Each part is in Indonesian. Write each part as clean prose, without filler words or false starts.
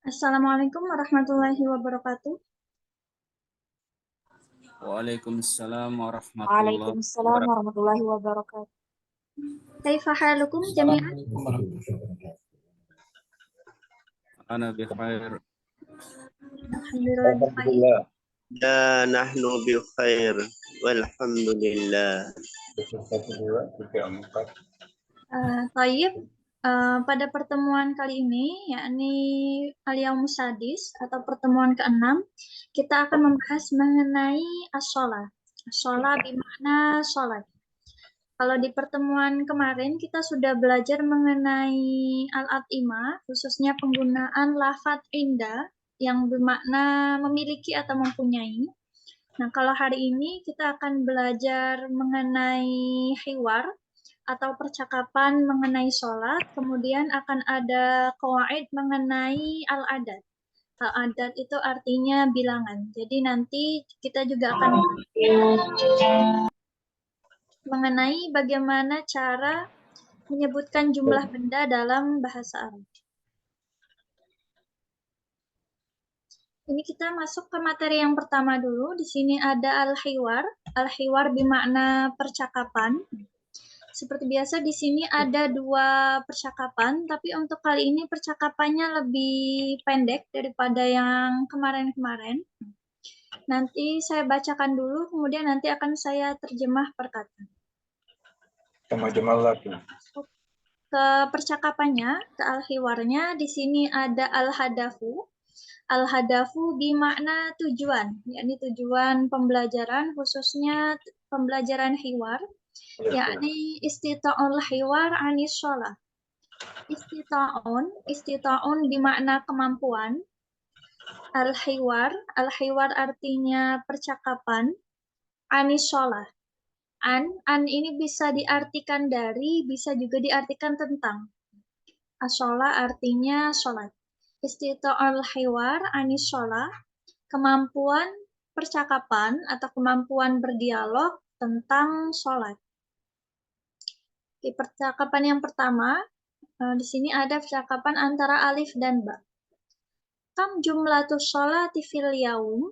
Assalamualaikum warahmatullahi wabarakatuh. Waalaikumsalam warahmatullahi Waalaikumsalam wabarakatuh. warahmatullahi wabarakatuh. Kaifa halukum jami'an? Assalamualaikum warahmatullahi wabarakatuh. Ana bi khair. Alhamdulillah bi khair. Alhamdulillah. Ya nahnu bi khair walhamdulillah. Thayyib, pada pertemuan kali ini, yakni al-yaumus sadis atau pertemuan ke-6, kita akan membahas mengenai as-shalah. As-shalah bermakna sholat. Kalau di pertemuan kemarin kita sudah belajar mengenai al-at'imah, khususnya penggunaan lafadz inda yang bermakna memiliki atau mempunyai. Nah, kalau hari ini kita akan belajar mengenai hiwar atau percakapan mengenai sholat, kemudian akan ada qawaid mengenai al-adad. Al-adad itu artinya bilangan. Jadi nanti kita juga akan mengenai bagaimana cara menyebutkan jumlah benda dalam bahasa Arab. Ini kita masuk ke materi yang pertama dulu. Di sini ada al-hiwar. Al-hiwar bermakna percakapan. Seperti biasa di sini ada 2 percakapan, tapi untuk kali ini percakapannya lebih pendek daripada yang kemarin-kemarin. Nanti saya bacakan dulu, kemudian nanti akan saya terjemah per kata. Ke percakapannya, ke al-hiwarnya, di sini ada al-hadafu. Al-hadafu bermakna tujuan, yakni tujuan pembelajaran, khususnya pembelajaran hiwar, yakni istita'ul hiwar anis sholah. Istita'un bermakna kemampuan. Al-hiwar artinya percakapan. Anis sholah. An ini bisa diartikan dari, bisa juga diartikan tentang. As-sholah artinya sholat. Istita'ul hiwar anis sholah, kemampuan percakapan atau kemampuan berdialog tentang sholat. Di percakapan yang pertama, di sini ada percakapan antara alif dan ba. Kam jumlatus sholati fil yaum.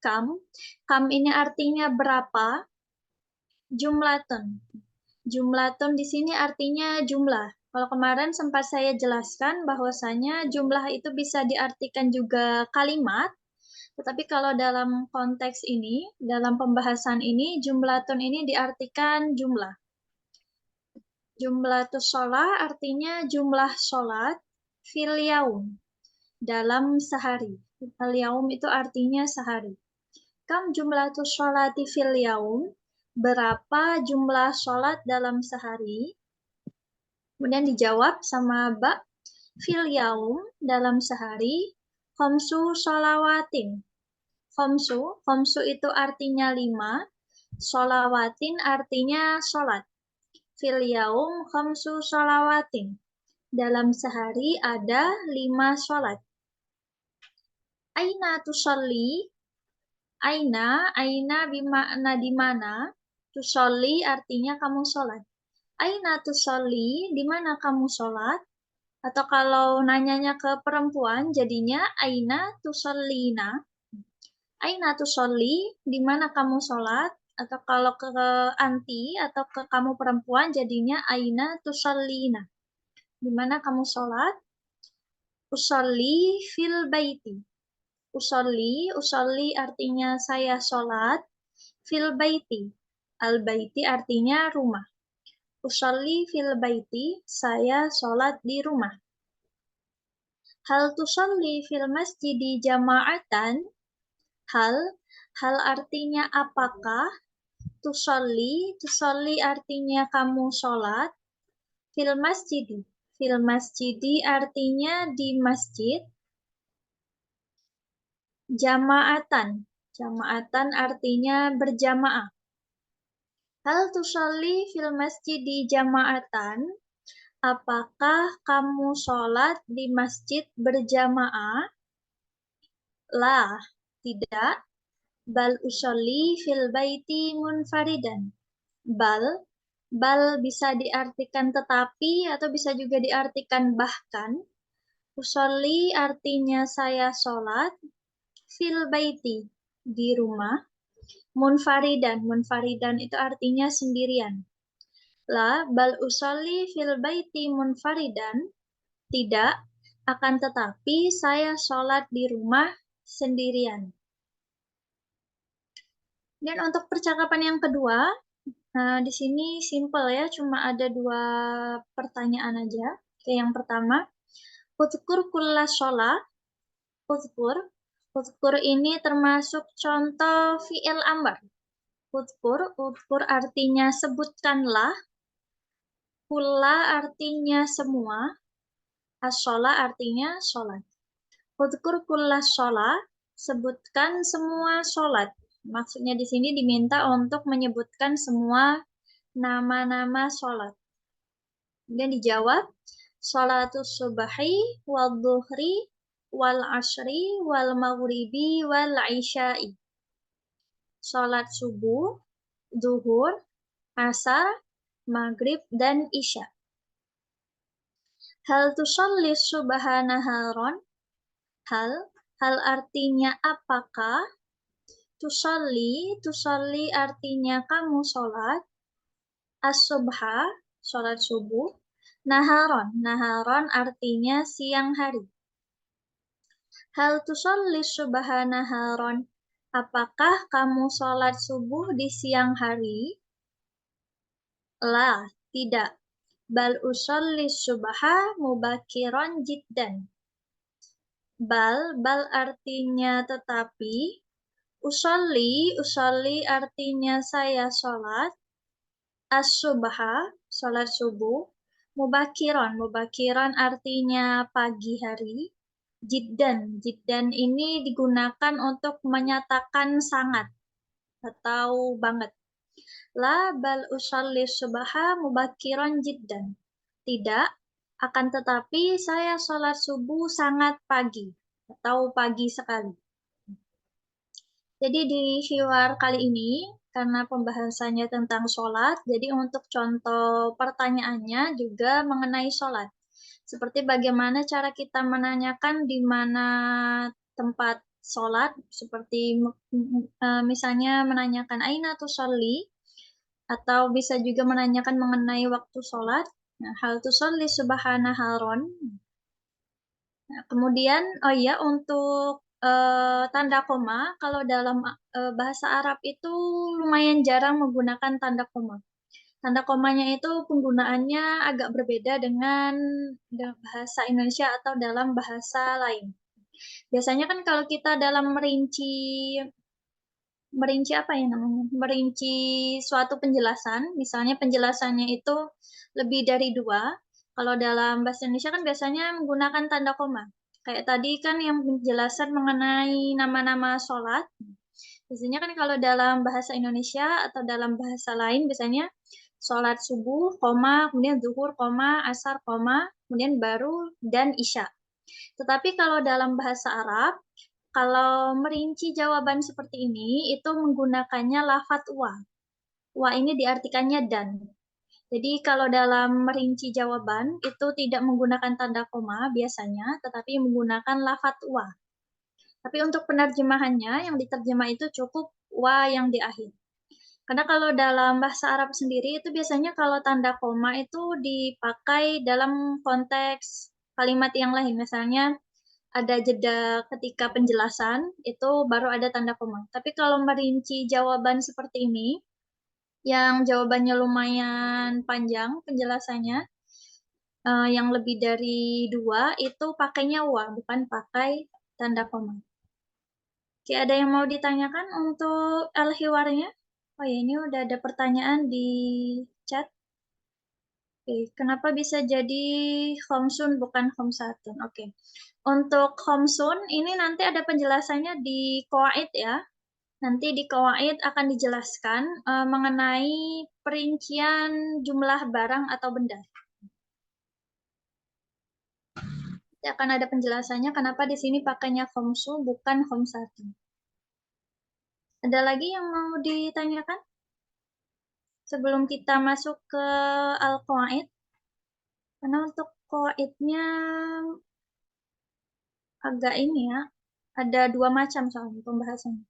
Kam ini artinya berapa. Jumlatun di sini artinya jumlah. Kalau kemarin sempat saya jelaskan bahwasanya jumlah itu bisa diartikan juga kalimat, tetapi kalau dalam konteks ini, dalam pembahasan ini, jumlatun ini diartikan jumlah. Jumlatus sholah artinya jumlah sholat fil yaum, dalam sehari. Fil yaum itu artinya sehari. Kam jumlatus sholati fil yaum, berapa jumlah sholat dalam sehari? Kemudian dijawab sama ba, fil yaum, dalam sehari, khomsu sholawatin. Khomsu itu artinya 5, sholawatin artinya sholat. Fil yaum khomsu sholawatin. Dalam sehari ada 5 sholat. Aina tusolli. Aina bermakna di mana. Tusolli artinya kamu sholat. Aina tusolli, di mana kamu sholat? Atau kalau nanyanya ke perempuan, jadinya Aina tusollina. Aina tusolli, di mana kamu sholat? Atau kalau ke anti atau ke kamu perempuan, jadinya Aina tusollina. Di mana kamu sholat? Usolli fil baiti. Usolli artinya saya sholat. Fil baiti. Al-baiti artinya rumah. Usolli fil baiti, saya sholat di rumah. Hal tusolli fil masjidi jama'atan. Hal artinya apakah. Tusolli artinya kamu sholat. Fil masjidi artinya di masjid. Jama'atan artinya berjamaah. Hal tusolli fil masjidi jama'atan, apakah kamu sholat di masjid berjamaah? La, tidak. Bal usolli fil baiti munfaridan. Bal bisa diartikan tetapi atau bisa juga diartikan bahkan. Usolli artinya saya sholat, fil baiti di rumah, munfaridan itu artinya sendirian. La bal usolli fil baiti munfaridan, tidak, akan tetapi saya sholat di rumah sendirian. Dan untuk percakapan yang kedua, di sini simple ya, cuma ada 2 pertanyaan aja. Oke, yang pertama, udhkur kulla sholat. Udhkur ini termasuk contoh fi'il amr. Udhkur artinya sebutkanlah. Kulla artinya semua. As-sholat artinya sholat. Udhkur kulla sholat, sebutkan semua sholat. Maksudnya di sini diminta untuk menyebutkan semua nama-nama sholat. Kemudian dijawab, sholatus subahi, wal dhuhri, wal ashri, wal maghribi, wal isya'i. Sholat subuh, zuhur, asar, maghrib, dan isya. Hal tusalli subha naharon? Hal artinya apakah? Tusalli artinya kamu sholat. As-subha, sholat subuh. Naharon artinya siang hari. Hal tusalli subha naharon? Apakah kamu sholat subuh di siang hari? La, tidak. Bal usolli subha mubakiron jiddan. Bal artinya tetapi. Usolli artinya saya sholat. As-subha, sholat subuh. Mubakiron artinya pagi hari. Jiddan ini digunakan untuk menyatakan sangat atau banget. La bal usolli subha mubakiron jiddan. Tidak, akan tetapi saya sholat subuh sangat pagi atau pagi sekali. Jadi di hiwar kali ini, karena pembahasannya tentang sholat, jadi untuk contoh pertanyaannya juga mengenai sholat. Seperti bagaimana cara kita menanyakan di mana tempat sholat, seperti misalnya menanyakan aina tusolli, atau bisa juga menanyakan mengenai waktu sholat. Nah, hal tusolli subhana haron. Nah, kemudian, untuk tanda koma, kalau dalam bahasa Arab itu lumayan jarang menggunakan tanda koma. Tanda komanya itu penggunaannya agak berbeda dengan bahasa Indonesia atau dalam bahasa lain. Biasanya kan kalau kita dalam merinci apa ya namanya? Merinci suatu penjelasan, misalnya penjelasannya itu lebih dari 2. Kalau dalam bahasa Indonesia kan biasanya menggunakan tanda koma. Kayak tadi kan yang penjelasan mengenai nama-nama sholat. Biasanya kan kalau dalam bahasa Indonesia atau dalam bahasa lain biasanya sholat subuh, koma, kemudian zuhur, koma, asar, koma, kemudian baru, dan isya. Tetapi kalau dalam bahasa Arab, kalau merinci jawaban seperti ini, itu menggunakannya lafadz wa. Wa ini diartikannya dan. Jadi kalau dalam merinci jawaban, itu tidak menggunakan tanda koma biasanya, tetapi menggunakan lafadz wa. Tapi untuk penerjemahannya, yang diterjemah itu cukup wa yang di akhir. Karena kalau dalam bahasa Arab sendiri, itu biasanya kalau tanda koma itu dipakai dalam konteks kalimat yang lain. Misalnya, ada jeda ketika penjelasan, itu baru ada tanda koma. Tapi kalau merinci jawaban seperti ini, yang jawabannya lumayan panjang penjelasannya, yang lebih dari 2, itu pakainya wa, bukan pakai tanda koma. Oke, ada yang mau ditanyakan untuk al-hiwarnya? Oh ya, ini udah ada pertanyaan di chat. Oke, kenapa bisa jadi khomsun bukan khomsatun? Oke. Untuk khomsun, ini nanti ada penjelasannya di qawaid ya. Nanti di qawaid akan dijelaskan mengenai perincian jumlah barang atau benda. Nanti akan ada penjelasannya kenapa di sini pakainya khomsu bukan khomsatun. Ada lagi yang mau ditanyakan? Sebelum kita masuk ke al-qawaid. Karena untuk qawaidnya agak ini ya, ada dua macam soalnya pembahasannya.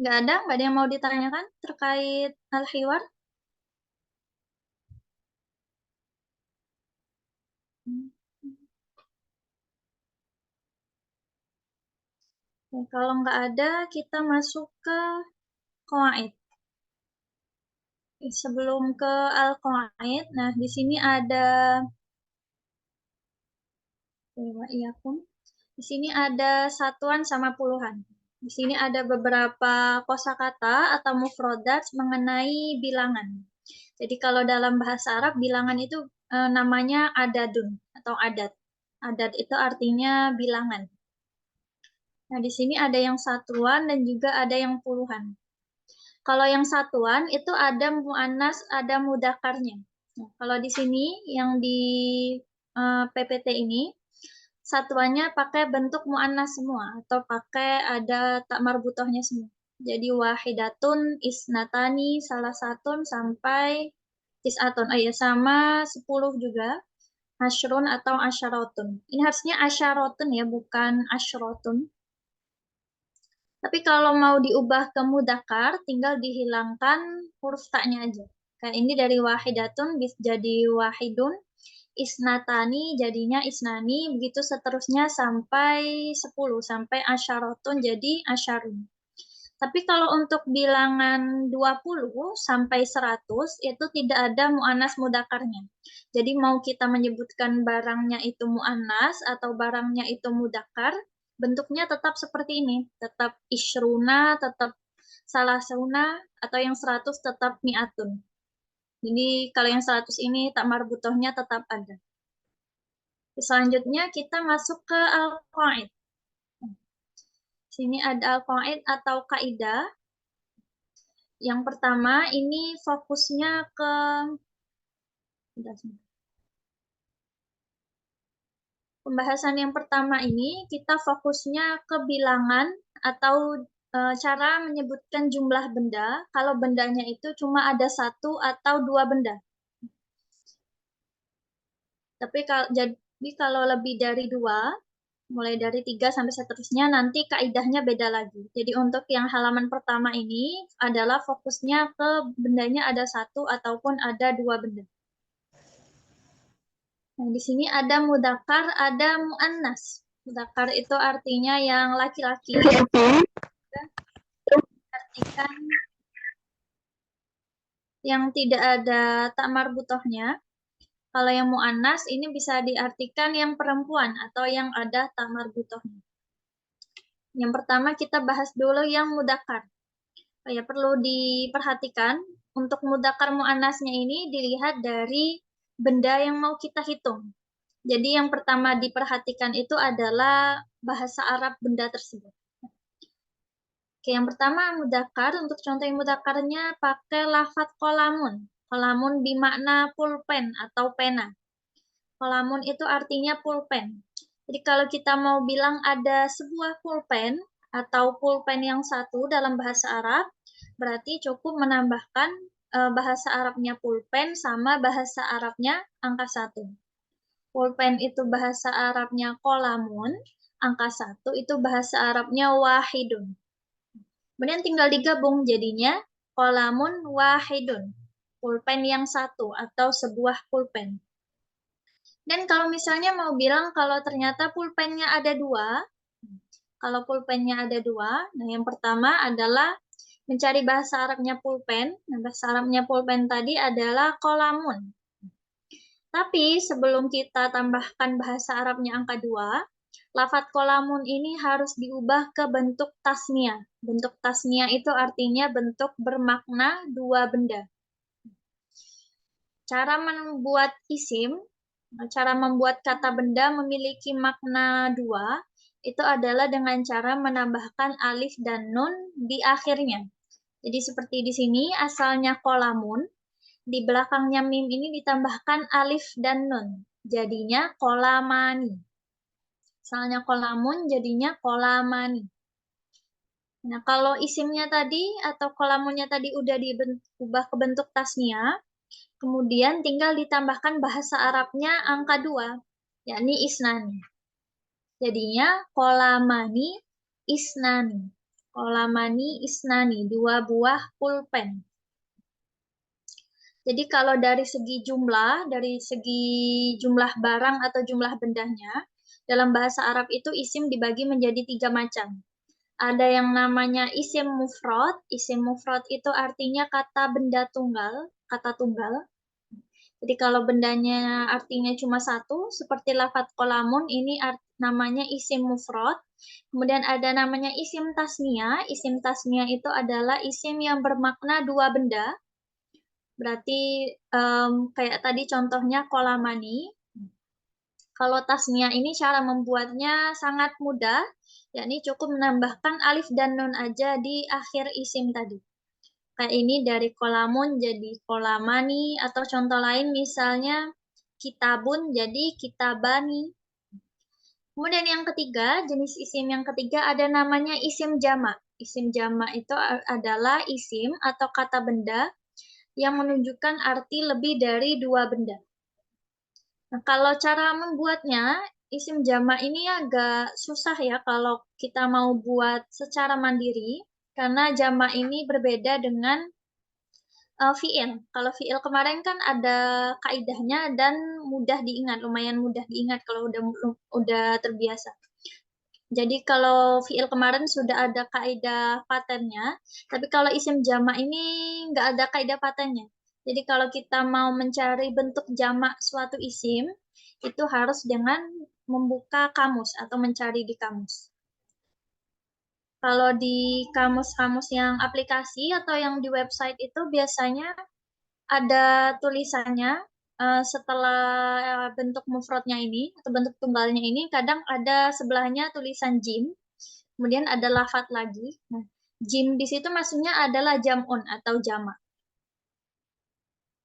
Nggak ada yang mau ditanyakan terkait al-hiwar? Oke, kalau nggak ada, kita masuk ke qawaid. Sebelum ke al-qawaid, nah di sini ada di sini ada satuan sama puluhan. Di sini ada beberapa kosakata atau mufrodat mengenai bilangan. Jadi kalau dalam bahasa Arab bilangan itu namanya adadun atau adat. Adat itu artinya bilangan. Nah, di sini ada yang satuan dan juga ada yang puluhan. Kalau yang satuan itu ada muannas, ada mudzakarnya. Nah, kalau di sini yang di PPT ini satuannya pakai bentuk muannas semua atau pakai ada tak marbutohnya semua. Jadi wahidatun, isnatani, salah satun sampai tis'atun. Oh ya, sama 10 juga. Asyrun atau asyaratun. Ini harusnya asyaratun ya, bukan asyrotun. Tapi kalau mau diubah ke mudzakkar, tinggal dihilangkan huruf taknya aja. Kayak ini dari wahidatun jadi wahidun, isnatani jadinya isnani, begitu seterusnya sampai 10, sampai asyaratun jadi asyarun. Tapi kalau untuk bilangan 20 sampai 100 itu tidak ada mu'annas mudzakarnya. Jadi mau kita menyebutkan barangnya itu mu'annas atau barangnya itu mudzakkar, bentuknya tetap seperti ini. Tetap isyruna, tetap salasuna, atau yang 100 tetap mi'atun. Jadi kalau yang 100 ini tak marbutohnya tetap ada. Selanjutnya kita masuk ke al-qaid. Sini ada al-qaid atau kaidah. Yang pertama ini fokusnya ke pembahasan yang pertama ini kita fokusnya ke bilangan atau cara menyebutkan jumlah benda kalau bendanya itu cuma ada satu atau dua benda. Tapi kalau lebih dari dua, mulai dari 3 sampai seterusnya, nanti kaidahnya beda lagi. Jadi untuk yang halaman pertama ini adalah fokusnya ke bendanya ada satu ataupun ada dua benda. Nah, di sini ada mudzakkar, ada muannas. Mudzakkar itu artinya yang laki-laki. Artikan yang tidak ada tak marbutohnya. Kalau yang muannas ini bisa diartikan yang perempuan atau yang ada tak marbutohnya. Yang pertama kita bahas dulu yang mudzakkar. Ya, perlu diperhatikan untuk mudzakkar muannasnya ini dilihat dari benda yang mau kita hitung. Jadi yang pertama diperhatikan itu adalah bahasa Arab benda tersebut. Oke, yang pertama mudzakkar, untuk contoh yang mudzakarnya pakai lafaz qalamun. Qalamun bermakna pulpen atau pena. Qalamun itu artinya pulpen. Jadi kalau kita mau bilang ada sebuah pulpen atau pulpen yang satu dalam bahasa Arab, berarti cukup menambahkan bahasa Arabnya pulpen sama bahasa Arabnya angka 1. Pulpen itu bahasa Arabnya qalamun, angka 1 itu bahasa Arabnya wahidun. Kemudian tinggal digabung jadinya qalamun wahidun. Pulpen yang satu atau sebuah pulpen. Dan kalau misalnya mau bilang kalau ternyata pulpennya ada dua, kalau pulpennya ada dua, nah yang pertama adalah mencari bahasa Arabnya pulpen. Nah, bahasa Arabnya pulpen tadi adalah qalamun. Tapi sebelum kita tambahkan bahasa Arabnya angka 2, lafaz qalamun ini harus diubah ke bentuk tasnia. Bentuk tasnia itu artinya bentuk bermakna dua benda. Cara membuat isim, cara membuat kata benda memiliki makna 2, itu adalah dengan cara menambahkan alif dan nun di akhirnya. Jadi seperti di sini, asalnya qalamun, di belakangnya mim ini ditambahkan alif dan nun. Jadinya qalamani. Asalnya qalamun, jadinya qalamani. Nah, kalau isimnya tadi atau qalamunnya tadi udah diubah ke bentuk tasnia, Kemudian tinggal ditambahkan bahasa Arabnya angka 2, yakni isnani. Jadinya kolamani isnani. Kolamani isnani, 2 buah pulpen. Jadi kalau dari segi jumlah barang atau jumlah bendanya, dalam bahasa Arab itu isim dibagi menjadi 3 macam. Ada yang namanya isim mufrad. Isim mufrad itu artinya kata benda tunggal, kata tunggal. Jadi kalau bendanya artinya cuma satu, seperti lafadz qolamun, ini namanya isim mufrad. Kemudian ada namanya isim tasniyah. Isim tasniyah itu adalah isim yang bermakna 2 benda. Berarti kayak tadi contohnya kolamani. Kalau tasniyah ini cara membuatnya sangat mudah, yakni cukup menambahkan alif dan nun aja di akhir isim tadi. Kayak ini dari kolamun jadi kolamani, atau contoh lain misalnya kitabun jadi kitabani. Kemudian yang ketiga, jenis isim yang ketiga ada namanya isim jamak. Isim jamak itu adalah isim atau kata benda yang menunjukkan arti lebih dari 2 benda. Nah, kalau cara membuatnya, isim jamak ini agak susah ya kalau kita mau buat secara mandiri, karena jamak ini berbeda dengan fi'il. Kalau fi'il kemarin kan ada kaidahnya dan mudah diingat, lumayan mudah diingat kalau udah terbiasa. Jadi kalau fi'il kemarin sudah ada kaidah patennya, tapi kalau isim jamak ini nggak ada kaidah patennya. Jadi kalau kita mau mencari bentuk jamak suatu isim, itu harus dengan membuka kamus atau mencari di kamus. Kalau di kamus-kamus yang aplikasi atau yang di website itu biasanya ada tulisannya setelah bentuk mufradnya ini atau bentuk tunggalnya ini, kadang ada sebelahnya tulisan jim, kemudian ada lafadz lagi. Nah, jim di situ maksudnya adalah jam'un atau jamak.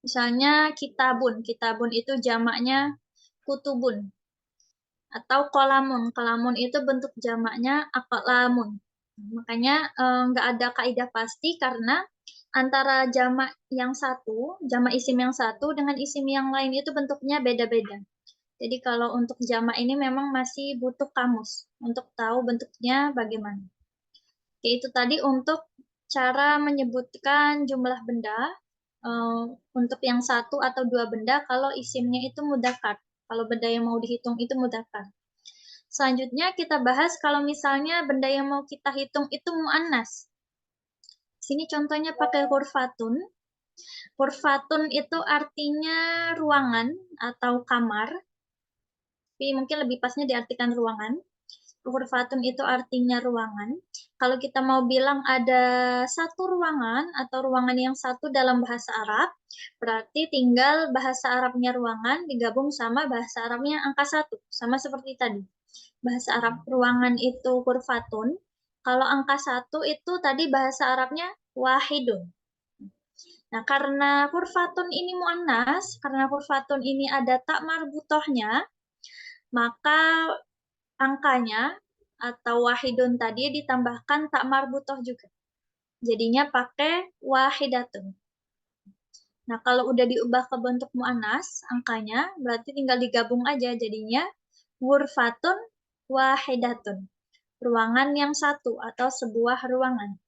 Misalnya kitabun, kitabun itu jamaknya kutubun. Atau kolamun, kolamun itu bentuk jamaknya aqlamun. Makanya nggak ada kaidah pasti karena antara jamak yang satu, jamak isim yang satu dengan isim yang lain itu bentuknya beda-beda. Jadi kalau untuk jamak ini memang masih butuh kamus untuk tahu bentuknya bagaimana. Oke, itu tadi untuk cara menyebutkan jumlah benda untuk yang satu atau 2 benda kalau isimnya itu mudzakkar. Kalau benda yang mau dihitung itu mudzakkar. Selanjutnya kita bahas kalau misalnya benda yang mau kita hitung itu mu'annas. Sini contohnya pakai hurfatun. Hurfatun itu artinya ruangan atau kamar. Tapi mungkin lebih pasnya diartikan ruangan. Hurfatun itu artinya ruangan. Kalau kita mau bilang ada satu ruangan atau ruangan yang satu dalam bahasa Arab, berarti tinggal bahasa Arabnya ruangan digabung sama bahasa Arabnya angka 1. Sama seperti tadi. Bahasa Arab ruangan itu hurfatun. Kalau angka 1 itu tadi bahasa Arabnya wahidun. Nah, karena hurfatun ini mu'annas, karena hurfatun ini ada tak marbutohnya, maka angkanya atau wahidun tadi ditambahkan tak marbutoh juga. Jadinya pakai wahidatun. Nah, kalau udah diubah ke bentuk mu'annas, angkanya berarti tinggal digabung aja. Jadinya ghurfatun wahidatun. Ruangan yang satu atau sebuah ruangan.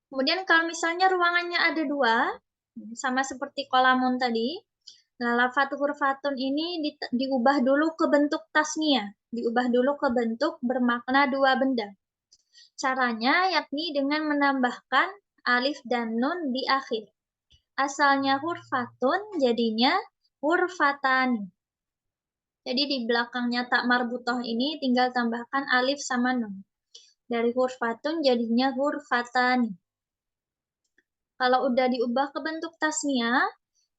Kemudian kalau misalnya ruangannya ada 2, sama seperti kolamun tadi, nah lafadz hurfatun ini diubah dulu ke bentuk tasniyah, diubah dulu ke bentuk bermakna 2 benda. Caranya yakni dengan menambahkan alif dan nun di akhir. Asalnya hurfatun jadinya hurfatani. Jadi di belakangnya tak marbutoh ini tinggal tambahkan alif sama nun. Dari hurfatun jadinya hurfatani. Kalau udah diubah ke bentuk tasniyah,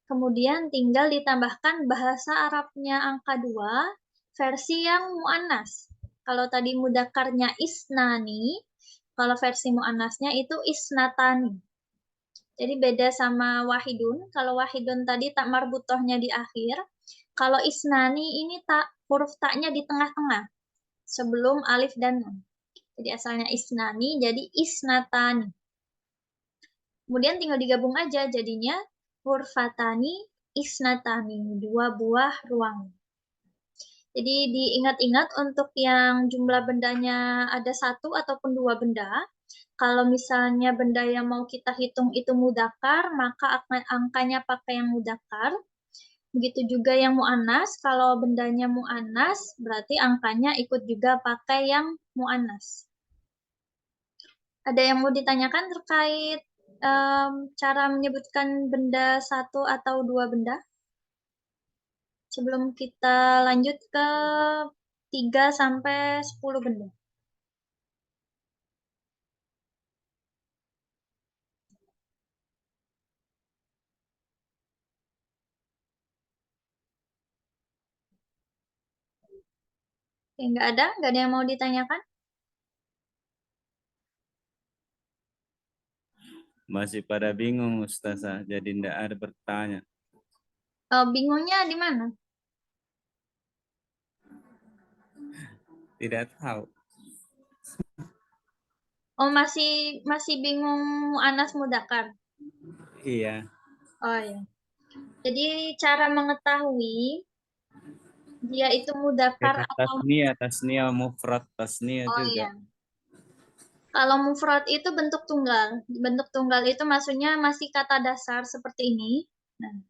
kemudian tinggal ditambahkan bahasa Arabnya angka 2, versi yang mu'annas. Kalau tadi mudzakarnya isnani, kalau versi mu'annasnya itu isnatani. Jadi beda sama wahidun. Kalau wahidun tadi tak marbutohnya di akhir. Kalau isnani ini huruf taknya di tengah-tengah, sebelum alif dan nun. Jadi asalnya isnani, jadi isnatani. Kemudian tinggal digabung aja, jadinya hurfatani isnatani, 2 buah ruang. Jadi diingat-ingat untuk yang jumlah bendanya ada 1 ataupun 2 benda. Kalau misalnya benda yang mau kita hitung itu mudzakkar, maka angkanya pakai yang mudzakkar. Begitu juga yang muannas, kalau bendanya muannas, berarti angkanya ikut juga pakai yang muannas. Ada yang mau ditanyakan terkait cara menyebutkan benda 1 atau 2 benda? Sebelum kita lanjut ke 3 sampai 10 benda. Oke, nggak ada yang mau ditanyakan? Masih pada bingung Ustazah, jadi tidak ada bertanya. Bingungnya di mana? Tidak tahu. Oh, masih bingung muannas mudzakkar. Iya. Oh ya. Jadi cara mengetahui dia itu mudzakkar atau Tasnia, mufrad, tasnia oh juga. iya. Kalau mufrad itu bentuk tunggal. Bentuk tunggal itu maksudnya masih kata dasar seperti ini. Nah,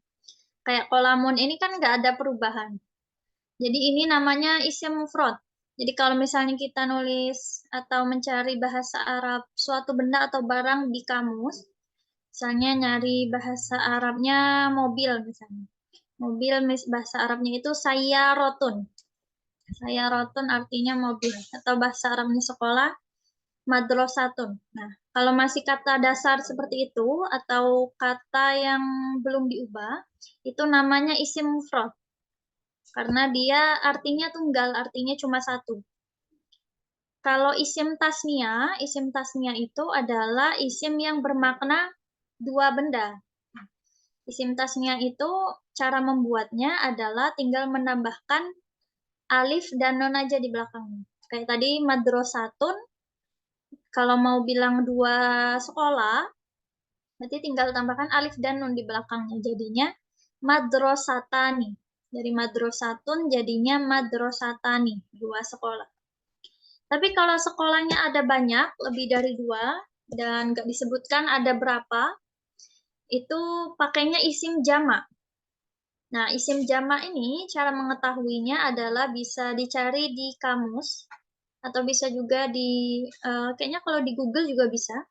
kayak kolamun ini kan nggak ada perubahan. Jadi ini namanya isim mufrad. Jadi kalau misalnya kita nulis atau mencari bahasa Arab suatu benda atau barang di kamus, misalnya nyari bahasa Arabnya mobil misalnya. Mobil bahasa Arabnya itu sayyarotun. Sayyarotun artinya mobil. Atau bahasa Arabnya sekolah, madrasatun. Nah, kalau masih kata dasar seperti itu, atau kata yang belum diubah, itu namanya isim mufrad. Karena dia artinya tunggal, artinya cuma 1. Kalau isim tasnia itu adalah isim yang bermakna 2 benda. Isim tasnia itu cara membuatnya adalah tinggal menambahkan alif dan nun aja di belakangnya. Kayak tadi madrasatun, kalau mau bilang 2 sekolah, berarti tinggal tambahkan alif dan nun di belakangnya. Jadinya madrasatani. Dari madrasatun jadinya madrasatani, 2 sekolah. Tapi kalau sekolahnya ada banyak, lebih dari 2, dan nggak disebutkan ada berapa, itu pakainya isim jamak. Nah, isim jamak ini cara mengetahuinya adalah bisa dicari di kamus, atau bisa juga kayaknya kalau di Google juga bisa.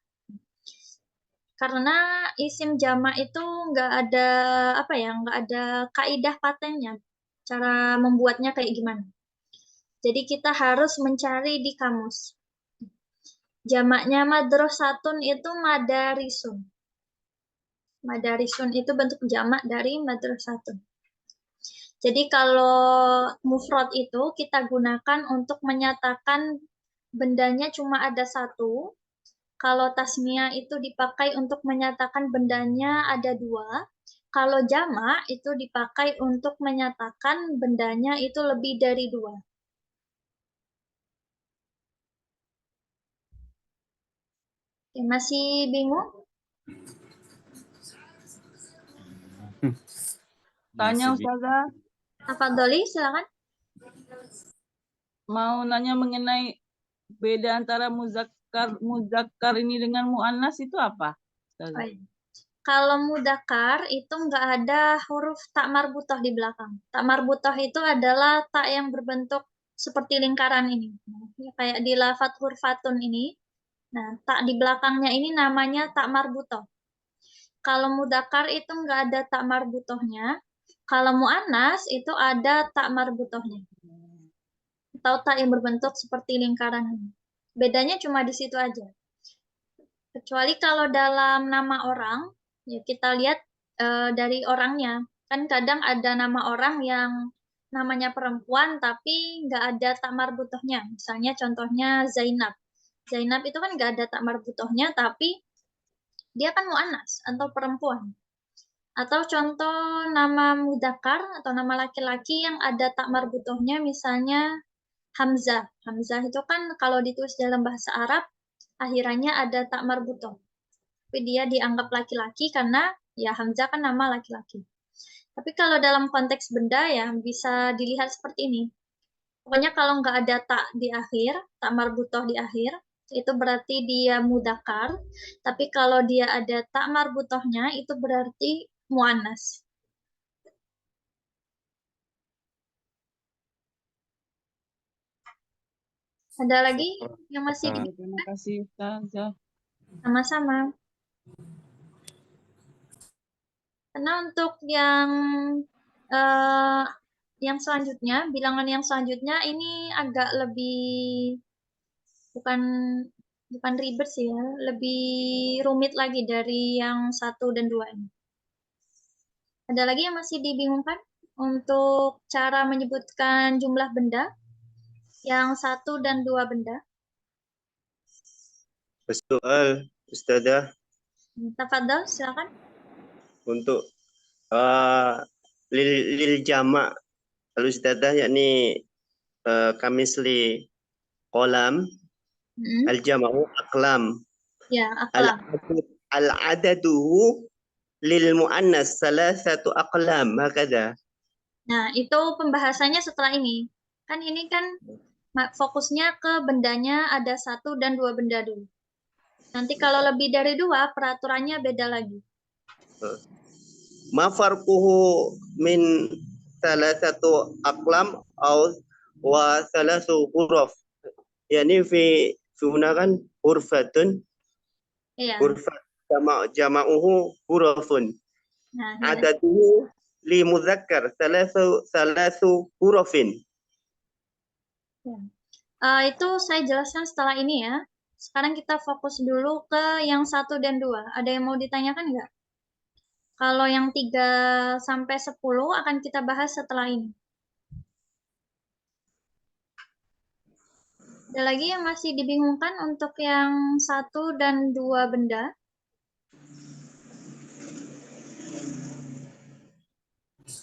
Karena isim jamak itu nggak ada nggak ada kaidah patennya, cara membuatnya kayak gimana. Jadi kita harus mencari di kamus. Jamaknya madrasatun itu madarisun. Madarisun itu bentuk jamak dari madrasatun. Jadi kalau mufrad itu kita gunakan untuk menyatakan bendanya cuma ada 1. Kalau tasnia itu dipakai untuk menyatakan bendanya ada 2. Kalau jamak itu dipakai untuk menyatakan bendanya itu lebih dari 2. Oke, masih bingung? Tanya Masih Ustazah, Tafadholi, silakan. mau nanya mengenai beda antara muzakkar ini dengan muannas itu apa? Ustazah? Oh, iya. Kalau mudzakkar itu nggak ada huruf tak marbutoh di belakang. Tak marbutoh itu adalah tak yang berbentuk seperti lingkaran ini. Ya, kayak di lafadz hurfatun ini. Nah, tak di belakangnya ini namanya tak marbutoh. Kalau mudzakkar itu nggak ada tak marbutohnya. Kalau muannas itu ada tak marbutohnya. Atau tak yang berbentuk seperti lingkaran ini. Bedanya cuma di situ aja. Kecuali kalau dalam nama orang, ya kita lihat dari orangnya. Kan kadang ada nama orang yang namanya perempuan tapi nggak ada tak marbutohnya. Misalnya contohnya Zainab. Zainab itu kan nggak ada tak marbutohnya tapi dia kan muannas atau perempuan. Atau contoh nama mudzakkar atau nama laki-laki yang ada tak marbutohnya misalnya Hamzah. Hamzah itu kan kalau ditulis dalam bahasa Arab akhirannya ada tak marbutoh. Tapi dia dianggap laki-laki karena Ya, Hamzah kan nama laki-laki. Tapi kalau dalam konteks benda ya bisa dilihat seperti ini. Pokoknya kalau nggak ada tak di akhir, tak marbutoh di akhir, itu berarti dia mudakar. Tapi kalau dia ada tak marbutohnya, itu berarti muannas. Ada lagi yang masih Terima kasih Ustazah. sama-sama. Karena untuk yang selanjutnya, bilangan yang selanjutnya ini agak lebih bukan ribet sih ya, lebih rumit lagi dari yang 1 dan 2 ini. Ada lagi yang masih dibingungkan untuk cara menyebutkan jumlah benda yang 1 dan 2 benda? Soal Ustazah Tafadhol, silakan. untuk lil jama' al-Ustazah yakni kamisli kolam al-jama'u aqlam Ya, aqlam. al-adaduhu lil mu'annas salasatu aqlam hakadha. Nah, itu pembahasannya setelah ini. Kan ini kan fokusnya ke bendanya ada 1 dan 2 benda dulu. Nanti kalau lebih dari 2, peraturannya beda lagi. Ma farquhu min salasatu aqlam wa salasu huruf. Yani fi huna kan hurfatun. Iya. Hurfat jama'uhu hurufun. Nah, Adaduhu li mudzakkar salasu hurufin. Itu saya jelaskan setelah ini ya. Sekarang kita fokus dulu ke yang 1 dan 2. Ada yang mau ditanyakan nggak? Kalau yang 3 sampai 10 akan kita bahas setelah ini. Ada lagi yang masih dibingungkan untuk yang 1 dan 2 benda?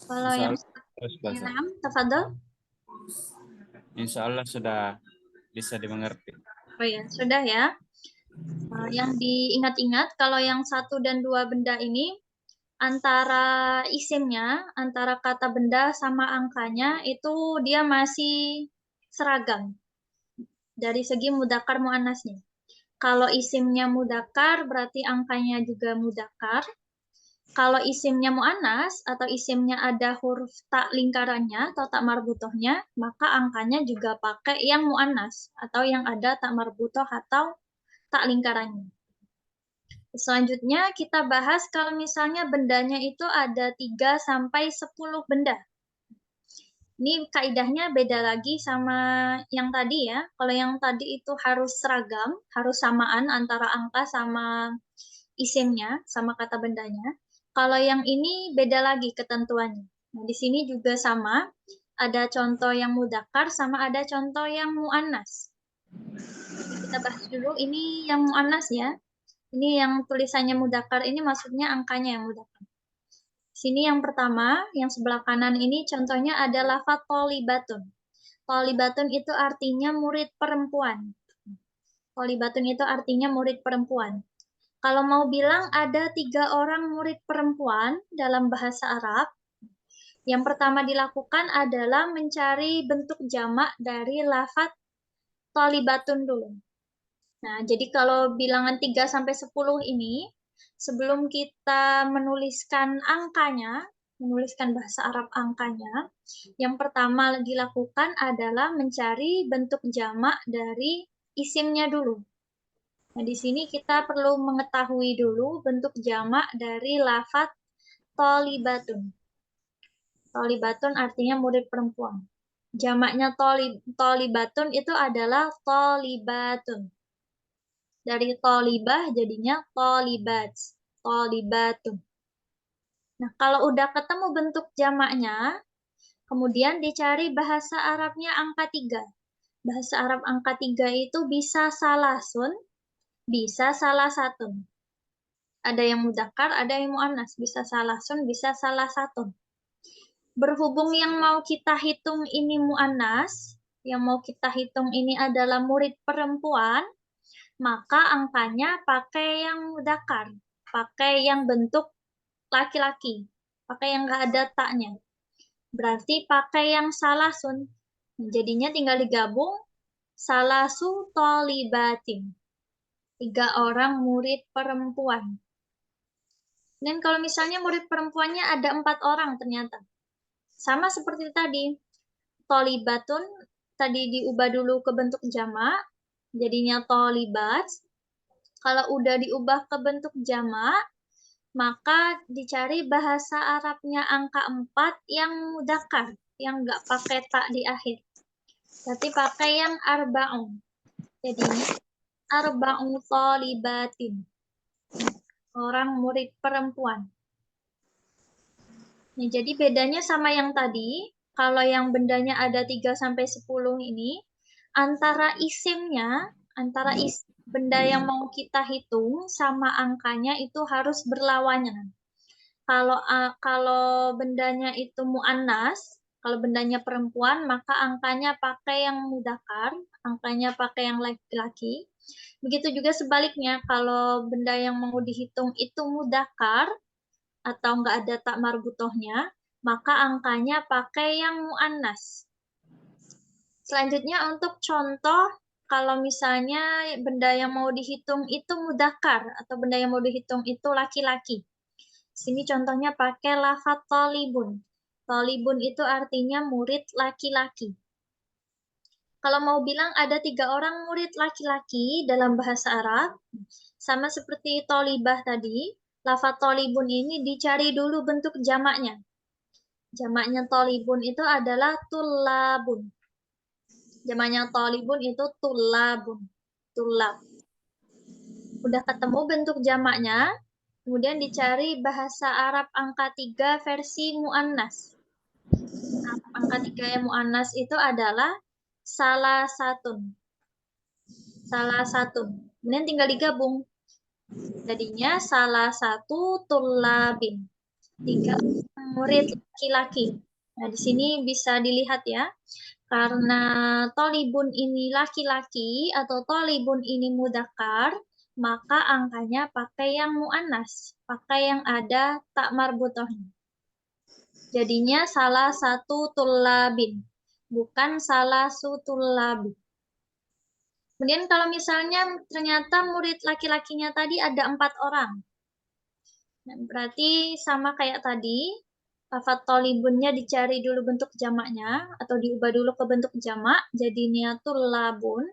Kalau yang 6, tafadhol. Insya Allah sudah bisa dimengerti. Oh ya, sudah ya. Yang diingat-ingat kalau yang 1 dan 2 benda ini antara isimnya, antara kata benda sama angkanya itu dia masih seragam dari segi mudakar muannasnya. Kalau isimnya mudakar berarti angkanya juga mudakar. Kalau isimnya muannas atau isimnya ada huruf tak lingkarannya atau tak marbutohnya, maka angkanya juga pakai yang muannas atau yang ada tak marbutoh atau tak lingkarannya. Selanjutnya kita bahas kalau misalnya bendanya itu ada 3 sampai 10 benda. Ini kaidahnya beda lagi sama yang tadi ya. Kalau yang tadi itu harus seragam, harus samaan antara angka sama isimnya, sama kata bendanya. Kalau yang ini beda lagi ketentuannya. Nah, di sini juga sama, ada contoh yang mudzakkar sama ada contoh yang muannas. Kita bahas dulu ini yang muannas ya. Ini yang tulisannya mudzakkar ini maksudnya angkanya yang mudzakkar. Sini yang pertama, yang sebelah kanan ini contohnya ada lafaz tholibatun. Tholibatun itu artinya murid perempuan. Tholibatun itu artinya murid perempuan. Kalau mau bilang ada 3 orang murid perempuan dalam bahasa Arab, yang pertama dilakukan adalah mencari bentuk jamak dari lafaz tholibatun dulu. Nah, jadi kalau bilangan 3 sampai 10 ini, sebelum kita menuliskan angkanya, menuliskan bahasa Arab angkanya, yang pertama dilakukan adalah mencari bentuk jamak dari isimnya dulu. Nah, di sini kita perlu mengetahui dulu bentuk jamak dari lafaz tholibatun. Tholibatun artinya murid perempuan. Jamaknya tholibatun itu adalah tholibatun. Dari tholibah jadinya tholibat. Tholibatun. Nah, kalau udah ketemu bentuk jamaknya, kemudian dicari bahasa Arabnya angka 3. Bahasa Arab angka 3 itu bisa salasun, bisa salah satu. Ada yang mudzakkar, ada yang muannas, bisa salasun, bisa salah satu. Berhubung yang mau kita hitung ini muannas, yang mau kita hitung ini adalah murid perempuan, maka angkanya pakai yang mudzakkar, pakai yang bentuk laki-laki. Pakai yang nggak ada taknya. Berarti pakai yang salasun. Jadinya tinggal digabung salasu tolibatin. 3 orang murid perempuan. Dan kalau misalnya murid perempuannya ada 4 orang ternyata. Sama seperti tadi. Tolibatun tadi diubah dulu ke bentuk jamak. Jadinya tolibat. Kalau udah diubah ke bentuk jamak, maka dicari bahasa Arabnya angka 4 yang mudzakkar, yang nggak pakai tak di akhir. Berarti pakai yang arba'un. Jadinya arba'u tolibatin. Orang murid perempuan. Nah, jadi bedanya sama yang tadi, kalau yang bendanya ada 3-10 ini, antara isimnya, antara benda yang mau kita hitung sama angkanya itu harus berlawanan. Kalau bendanya itu mu'annas, kalau bendanya perempuan, maka angkanya pakai yang mudzakkar, angkanya pakai yang laki-laki. Begitu juga sebaliknya, kalau benda yang mau dihitung itu mudzakkar atau nggak ada tak marbutohnya, maka angkanya pakai yang mu'annas. Selanjutnya untuk contoh, kalau misalnya benda yang mau dihitung itu mudzakkar atau benda yang mau dihitung itu laki-laki. Sini contohnya pakai lafadz tolibun. Tolibun itu artinya murid laki-laki. Kalau mau bilang ada 3 orang murid laki-laki dalam bahasa Arab, sama seperti tolibah tadi, lafadz tolibun ini dicari dulu bentuk jamaknya. Jamaknya tolibun itu adalah tullabun. Jamaknya tolibun itu tullabun. Tullab. Udah ketemu bentuk jamaknya, kemudian dicari bahasa Arab angka 3 versi mu'annas. Angka 3 yang mu'annas itu adalah salah satun. Salah satun. Kemudian tinggal digabung. Jadinya salah satu tullabin. 3 murid laki-laki. Nah, di sini bisa dilihat ya. Karena tolibun ini laki-laki atau tolibun ini mudzakkar, maka angkanya pakai yang mu'annas. Pakai yang ada tak marbutohnya. Jadinya salah satu tullabin, bukan salah satu tullabi. Kemudian kalau misalnya ternyata murid laki-lakinya tadi ada 4 orang. Nah, berarti sama kayak tadi, lafadz tolibunnya dicari dulu bentuk jamaknya, atau diubah dulu ke bentuk jamak, jadinya tullabun.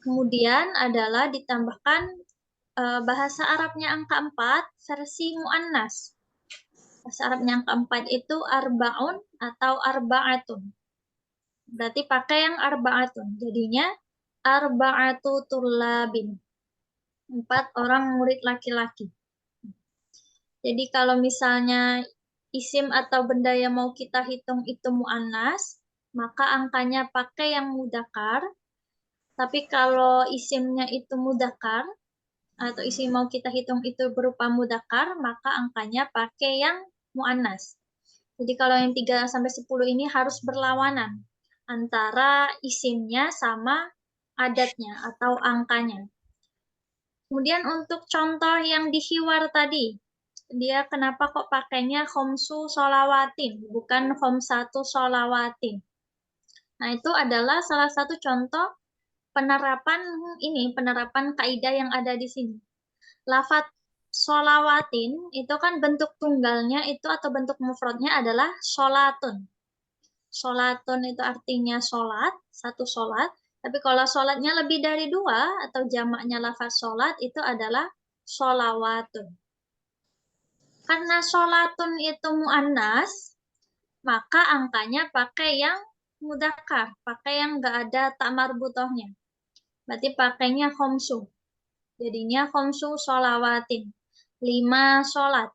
Kemudian adalah ditambahkan bahasa Arabnya angka 4, versi mu'annas. Bahasa Arabnya yang keempat itu arba'un atau arba'atun. Berarti pakai yang arba'atun. Jadinya arba'atu tullabin. 4 orang murid laki-laki. Jadi kalau misalnya isim atau benda yang mau kita hitung itu mu'annas, maka angkanya pakai yang mudzakkar. Tapi kalau isimnya itu mudzakkar, atau isim mau kita hitung itu berupa mudzakkar, maka angkanya pakai yang mu'annas. Jadi kalau yang 3-10 ini harus berlawanan antara isimnya sama adatnya atau angkanya. Kemudian untuk contoh yang di hiwar tadi, dia kenapa kok pakainya khomsu sholawatin, bukan khomsatu sholawatin. Nah, itu adalah salah satu contoh penerapan kaidah yang ada di sini. Lafadz sholawatin itu kan bentuk tunggalnya itu atau bentuk mufradnya adalah sholatun. Sholatun itu artinya sholat, satu sholat. Tapi kalau sholatnya lebih dari 2 atau jamaknya lafadz sholat itu adalah sholawatun. Karena sholatun itu mu'annas, maka angkanya pakai yang mudzakkar, pakai yang nggak ada tak marbutohnya. Berarti pakainya khomsu. Jadinya khomsu sholawatin. 5 sholat.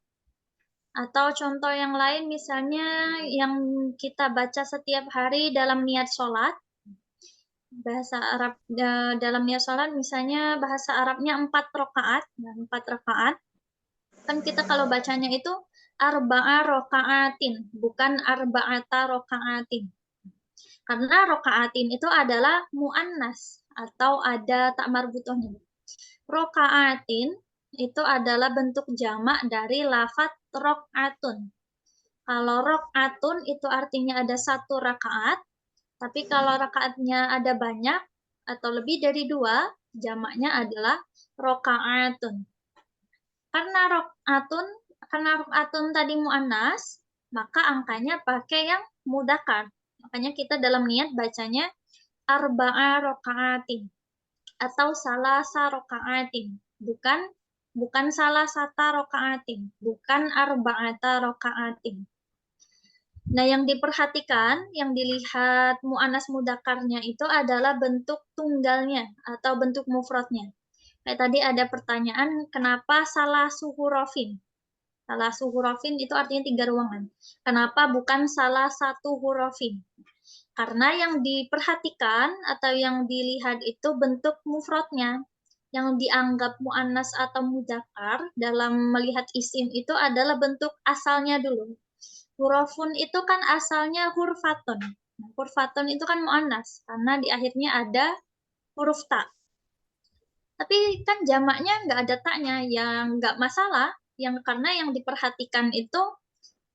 Atau contoh yang lain misalnya yang kita baca setiap hari dalam niat sholat. Bahasa Arab dalam niat sholat misalnya bahasa Arabnya 4 rakaat. 4 rakaat. Kan kita kalau bacanya itu arba'a raka'atin, bukan arba'ata raka'atin. Karena raka'atin itu adalah mu'annas atau ada tak marbutohnya. Raka'atin itu adalah bentuk jamak dari lafaz rok'atun. Kalau rok'atun itu artinya ada 1 rakaat, tapi kalau rakaatnya ada banyak atau lebih dari 2, jamaknya adalah roka'atun. Karena rok'atun tadi mu'annas, maka angkanya pakai yang mudzakkar. Makanya kita dalam niat bacanya arba'a roka'atin atau salasa roka'atin, bukan salasata roka'atin, bukan arba'ata roka'atin. Nah, yang diperhatikan, yang dilihat mu'annas mudzakarnya itu adalah bentuk tunggalnya atau bentuk mufradnya. Kayak tadi ada pertanyaan, kenapa salah hurufin? Salah hurufin itu artinya 3 ruangan. Kenapa bukan salah satu hurufin? Karena yang diperhatikan atau yang dilihat itu bentuk mufradnya. Yang dianggap mu'annas atau mudzakar dalam melihat isim itu adalah bentuk asalnya dulu. Hurufun itu kan asalnya hurfatun. Hurfatun itu kan mu'annas karena di akhirnya ada huruf ta. Tapi kan jamaknya nggak ada taknya, yang nggak masalah, karena yang diperhatikan itu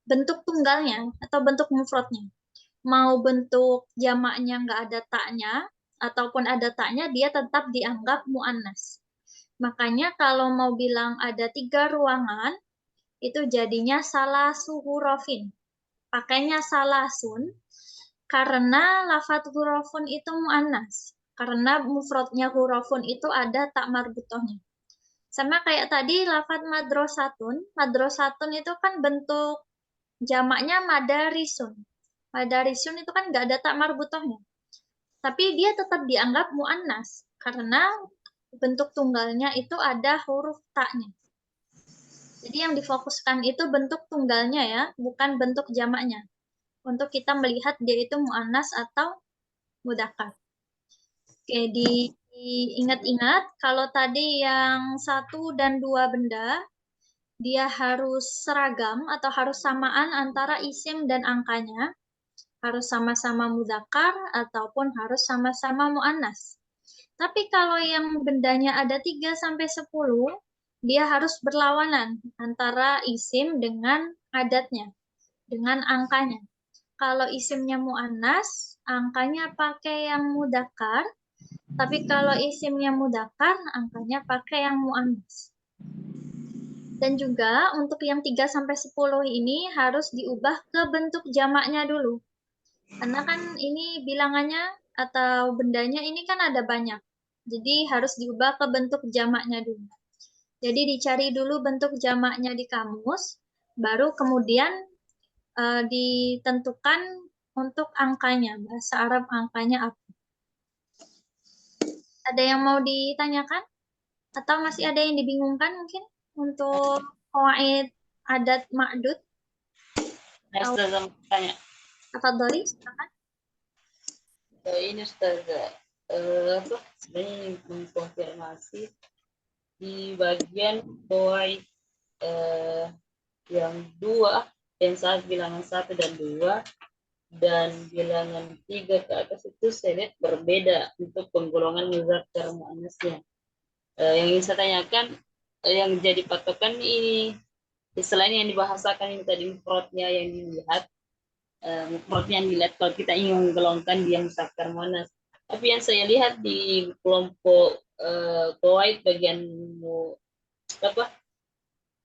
bentuk tunggalnya atau bentuk mufradnya. Mau bentuk jamaknya nggak ada taknya ataupun ada taknya, dia tetap dianggap mu'annas. Makanya kalau mau bilang ada 3 ruangan, itu jadinya salasu hurufin. Pakainya salasun karena lafaz hurufun itu mu'annas. Karena mufradnya hurufun itu ada tak marbutohnya. Sama kayak tadi lafaz madrasatun. Madrasatun itu kan bentuk jamaknya madarisun. Madarisun itu kan nggak ada tak marbutohnya. Tapi dia tetap dianggap mu'annas karena bentuk tunggalnya itu ada huruf taknya. Jadi yang difokuskan itu bentuk tunggalnya ya, bukan bentuk jamaknya. Untuk kita melihat dia itu mu'annas atau mudzakkar. Oke, diingat-ingat kalau tadi yang 1 dan 2 benda, dia harus seragam atau harus samaan antara isim dan angkanya. Harus sama-sama mudzakkar ataupun harus sama-sama mu'annas. Tapi kalau yang bendanya ada 3 sampai 10, dia harus berlawanan antara isim dengan adatnya, dengan angkanya. Kalau isimnya mu'annas, angkanya pakai yang mudzakkar, tapi kalau isimnya mudzakkar, angkanya pakai yang mu'annas. Dan juga untuk yang 3 sampai 10 ini harus diubah ke bentuk jamaknya dulu. Karena kan ini bilangannya atau bendanya ini kan ada banyak. Jadi harus diubah ke bentuk jamaknya dulu. Jadi dicari dulu bentuk jamaknya di kamus, baru kemudian ditentukan untuk angkanya. Bahasa Arab angkanya apa. Ada yang mau ditanyakan? Atau masih ada yang dibingungkan mungkin untuk qawaid adat ma'dud? Ustazah mau tanya. Tafadholi, silakan. Ini Ustazah, sebenarnya mengkonfirmasi di bagian qawaid yang 2, yang saat bilangan 1 dan 2 dan bilangan 3 ke atas itu saya lihat berbeda untuk penggolongan mudzakkar muannasnya. Yang ingin saya tanyakan, yang jadi patokan ini selain yang dibahasakan ini tadi mufradnya yang dilihat, mufradnya yang dilihat kalau kita ingin menggolongkan dia muzakkar muannas. Tapi yang saya lihat di kelompok qawaid bagian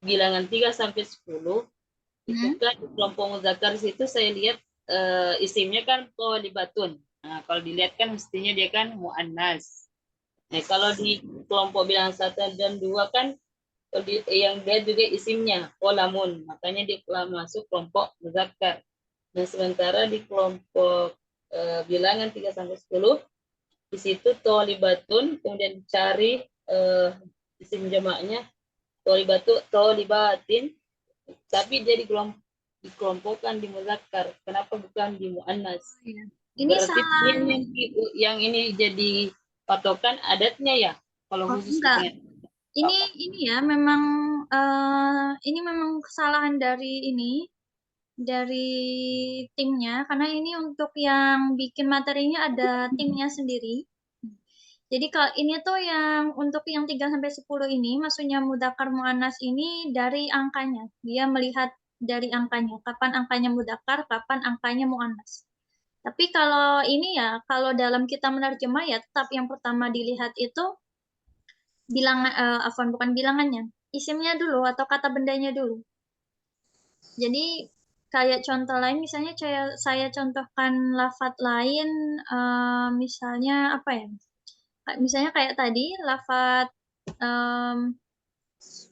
bilangan 3 sampai 10 itu kan di kelompok muzakkar situ saya lihat isimnya kan thalibatun. Nah, kalau dilihat kan mestinya dia kan muannas. Nah, kalau di kelompok bilangan 1 dan 2 kan yang dia juga isimnya qalamun, makanya dia masuk kelompok muzakkar. Nah, sementara di kelompok bilangan 3 sampai 10 di situ thalibatun, kemudian cari isim jamaknya thalibatin, tapi dia dikelompokkan di muzakkar. Kenapa bukan di muannas? Ini Berarti salah. yang ini jadi patokan adatnya ya, kalau khusus enggak. Ini ya memang ini memang kesalahan dari timnya, karena ini untuk yang bikin materinya ada timnya sendiri. Jadi kalau ini tuh yang untuk yang 3 sampai 10 ini maksudnya mudzakkar muannas ini dari angkanya. Dia melihat dari angkanya, kapan angkanya mudzakkar, kapan angkanya muannas. Tapi kalau ini ya, kalau dalam kita menerjemah ya tetap yang pertama dilihat itu bukan bilangannya, isimnya dulu atau kata bendanya dulu. Jadi kayak contoh lain misalnya saya contohkan lafadz lain misalnya apa ya? Misalnya kayak tadi lafadz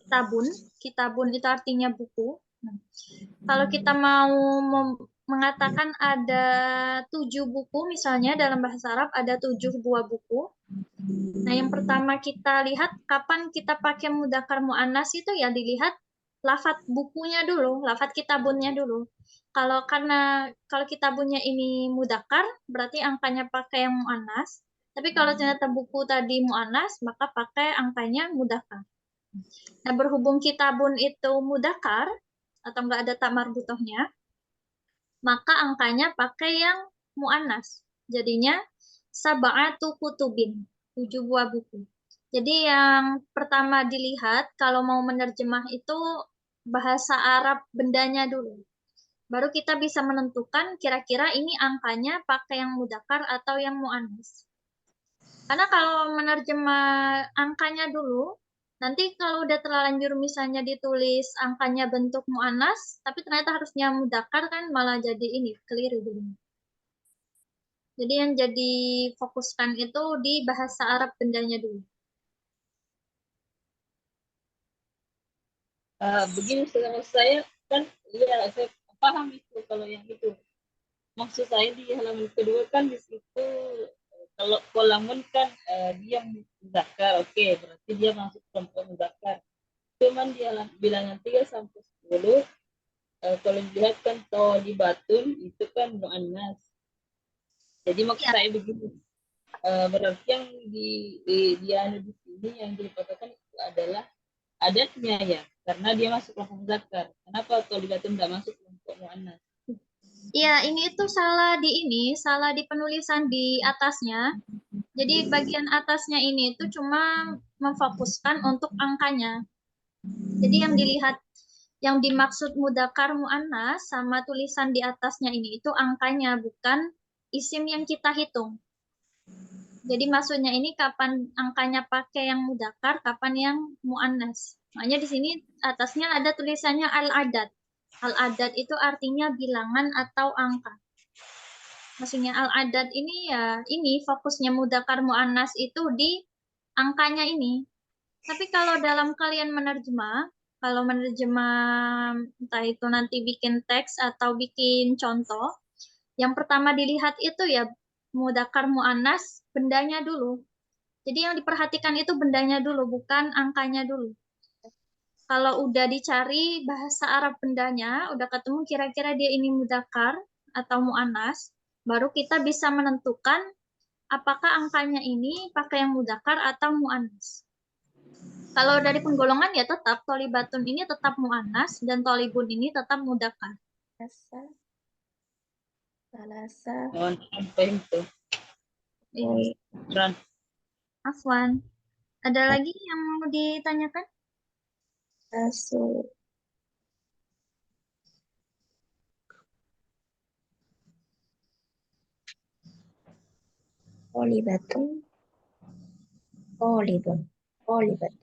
kitabun, kitabun itu artinya buku. Nah, kalau kita mau mengatakan ada 7 buku misalnya dalam bahasa Arab ada 7 buah buku. Nah, yang pertama kita lihat kapan kita pakai mudzakkar muannas itu ya dilihat lafadz bukunya dulu, lafadz kitabunnya dulu. Kalau kitabunnya ini mudzakkar berarti angkanya pakai yang muannas. Tapi kalau ternyata buku tadi muannas maka pakai angkanya mudzakkar. Nah, berhubung kitabun itu mudzakkar atau enggak ada tak marbutohnya, maka angkanya pakai yang muannas. Jadinya sab'atu kutubin, 7 buah buku. Jadi yang pertama dilihat kalau mau menerjemah itu bahasa Arab bendanya dulu. Baru kita bisa menentukan kira-kira ini angkanya pakai yang mudzakkar atau yang muannas. Karena kalau menerjemah angkanya dulu, nanti kalau udah terlanjur misalnya ditulis angkanya bentuk muannas, tapi ternyata harusnya mudzakkar kan malah jadi ini keliru dulu. Jadi yang jadi fokuskan itu di bahasa Arab bendanya dulu. Begini maksud saya kan ya saya paham itu kalau yang itu. Maksud saya di halaman kedua kan di situ kalau kolamun kan dia mudzakkar, oke, berarti dia masuk kelompok mudzakkar. Cuman dia bilangan 3 sampai 10 kalau dilihat kan tholibatun itu kan muannas. Jadi maksud saya begini, berarti yang di sini yang dikatakan itu adalah adatnya ya, karena dia masuk kelompok muzakkar. Kenapa tholibatun tidak masuk kelompok muannas? Iya, ini tuh salah di penulisan di atasnya. Jadi bagian atasnya ini tuh cuma memfokuskan untuk angkanya. Jadi yang dimaksud mudzakkar muannas sama tulisan di atasnya ini itu angkanya, bukan isim yang kita hitung. Jadi maksudnya ini kapan angkanya pakai yang mudzakkar, kapan yang muannas. Makanya di sini atasnya ada tulisannya al-adad. Al-adad itu artinya bilangan atau angka. Maksudnya al-adad ini ya ini fokusnya mudzakkar muannas itu di angkanya ini. Tapi kalau dalam kalian menerjemah, kalau menerjemah entah itu nanti bikin teks atau bikin contoh, yang pertama dilihat itu ya mudzakkar muannas bendanya dulu. Jadi yang diperhatikan itu bendanya dulu, bukan angkanya dulu. Kalau udah dicari bahasa Arab bendanya, udah ketemu kira-kira dia ini mudzakkar atau muannas, baru kita bisa menentukan apakah angkanya ini pakai yang mudzakkar atau muannas. Kalau dari penggolongan ya tetap tholibatun ini tetap muannas dan tholibun ini tetap mudzakkar. Salasa. Mohon sampai itu. Ran. Afwan. Ada lagi yang mau ditanyakan? Asu. Olibatun. Olibat.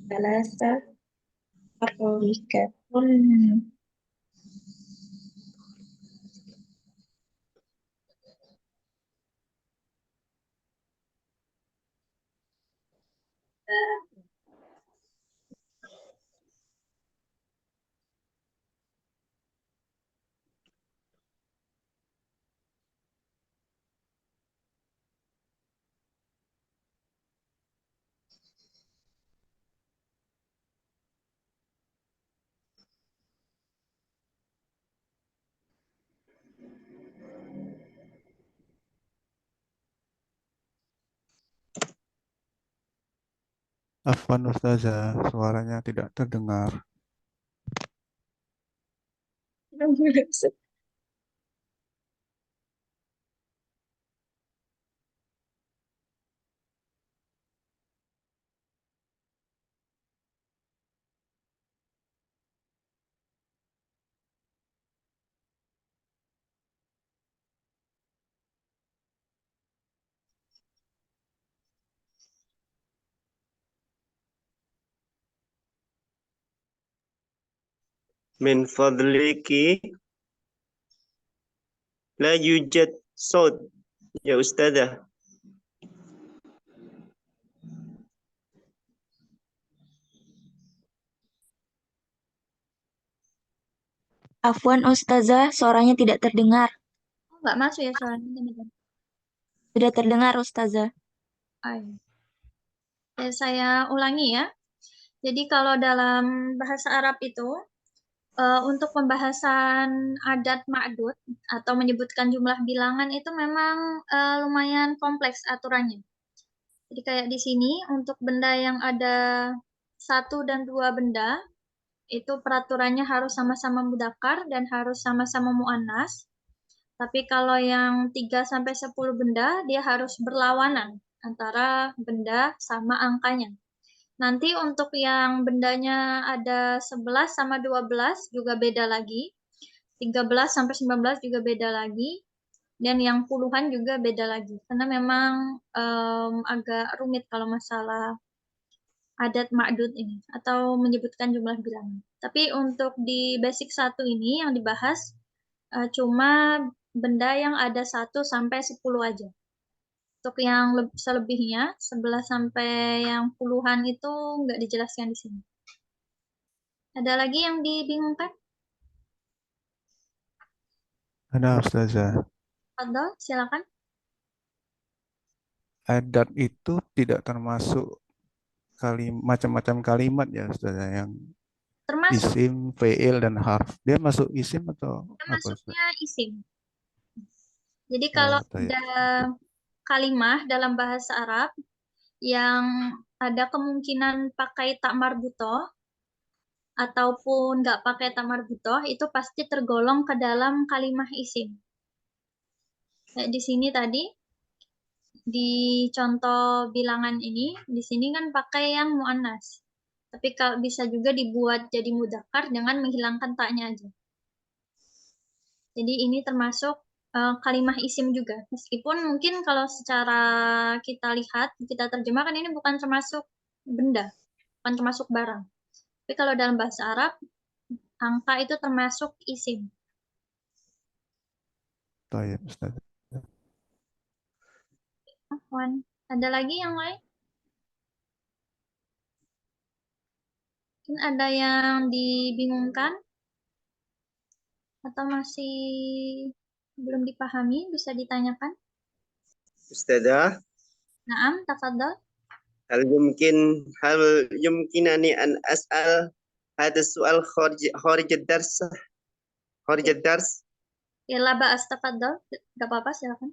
Salasa. Arwikatun. Afwan Ustazah, suaranya tidak terdengar. min fadliki la yujad صوت ya Ustazah. Afwan Ustazah, suaranya tidak terdengar. Oh, nggak masuk ya suaranya, teman-teman. Sudah terdengar Ustazah. Ayo. Oke, saya ulangi ya. Jadi kalau dalam bahasa Arab itu, untuk pembahasan adat ma'dud atau menyebutkan jumlah bilangan itu memang lumayan kompleks aturannya. Jadi kayak di sini untuk benda yang ada 1 dan 2 benda, itu peraturannya harus sama-sama mudzakkar dan harus sama-sama muannas. Tapi kalau yang 3 sampai 10 benda, dia harus berlawanan antara benda sama angkanya. Nanti untuk yang bendanya ada 11 sama 12 juga beda lagi. 13 sampai 19 juga beda lagi. Dan yang puluhan juga beda lagi. Karena memang agak rumit kalau masalah adat ma'dud ini. Atau menyebutkan jumlah bilangan. Tapi untuk di basic 1 ini yang dibahas cuma benda yang ada 1 sampai 10 aja. Untuk yang selebihnya, 11 sampai yang puluhan itu nggak dijelaskan di sini. Ada lagi yang dibingungkan? Ada Ustazah. Fadhal, silakan. Adat itu tidak termasuk macam-macam kalimat ya Ustazah, yang Termasuk, isim, fi'il, dan harf. Dia masuk isim atau apa Ustaz? termasuknya isim. Jadi kalau tayyib. ada kalimah dalam bahasa Arab yang ada kemungkinan pakai tak marbutoh ataupun nggak pakai tak marbutoh, itu pasti tergolong ke dalam kalimah isim. Kayak di sini tadi, di contoh bilangan ini, di sini kan pakai yang muannas. Tapi kalau bisa juga dibuat jadi mudzakkar dengan menghilangkan taknya aja. Jadi ini termasuk kalimah isim juga. Meskipun mungkin kalau secara kita lihat, kita terjemahkan ini bukan termasuk benda, bukan termasuk barang. Tapi kalau dalam bahasa Arab, angka itu termasuk isim. Tayyib Ustaz. Afwan. Ada lagi yang lain? Mungkin ada yang dibingungkan? Atau masih belum dipahami? Bisa ditanyakan? Ustazah, Naam, tafadhal. hal yumkinani an as'al hadha su'al kharij ad-dars? Ya, la ba'as, tafadhal. Gak apa-apa, silakan.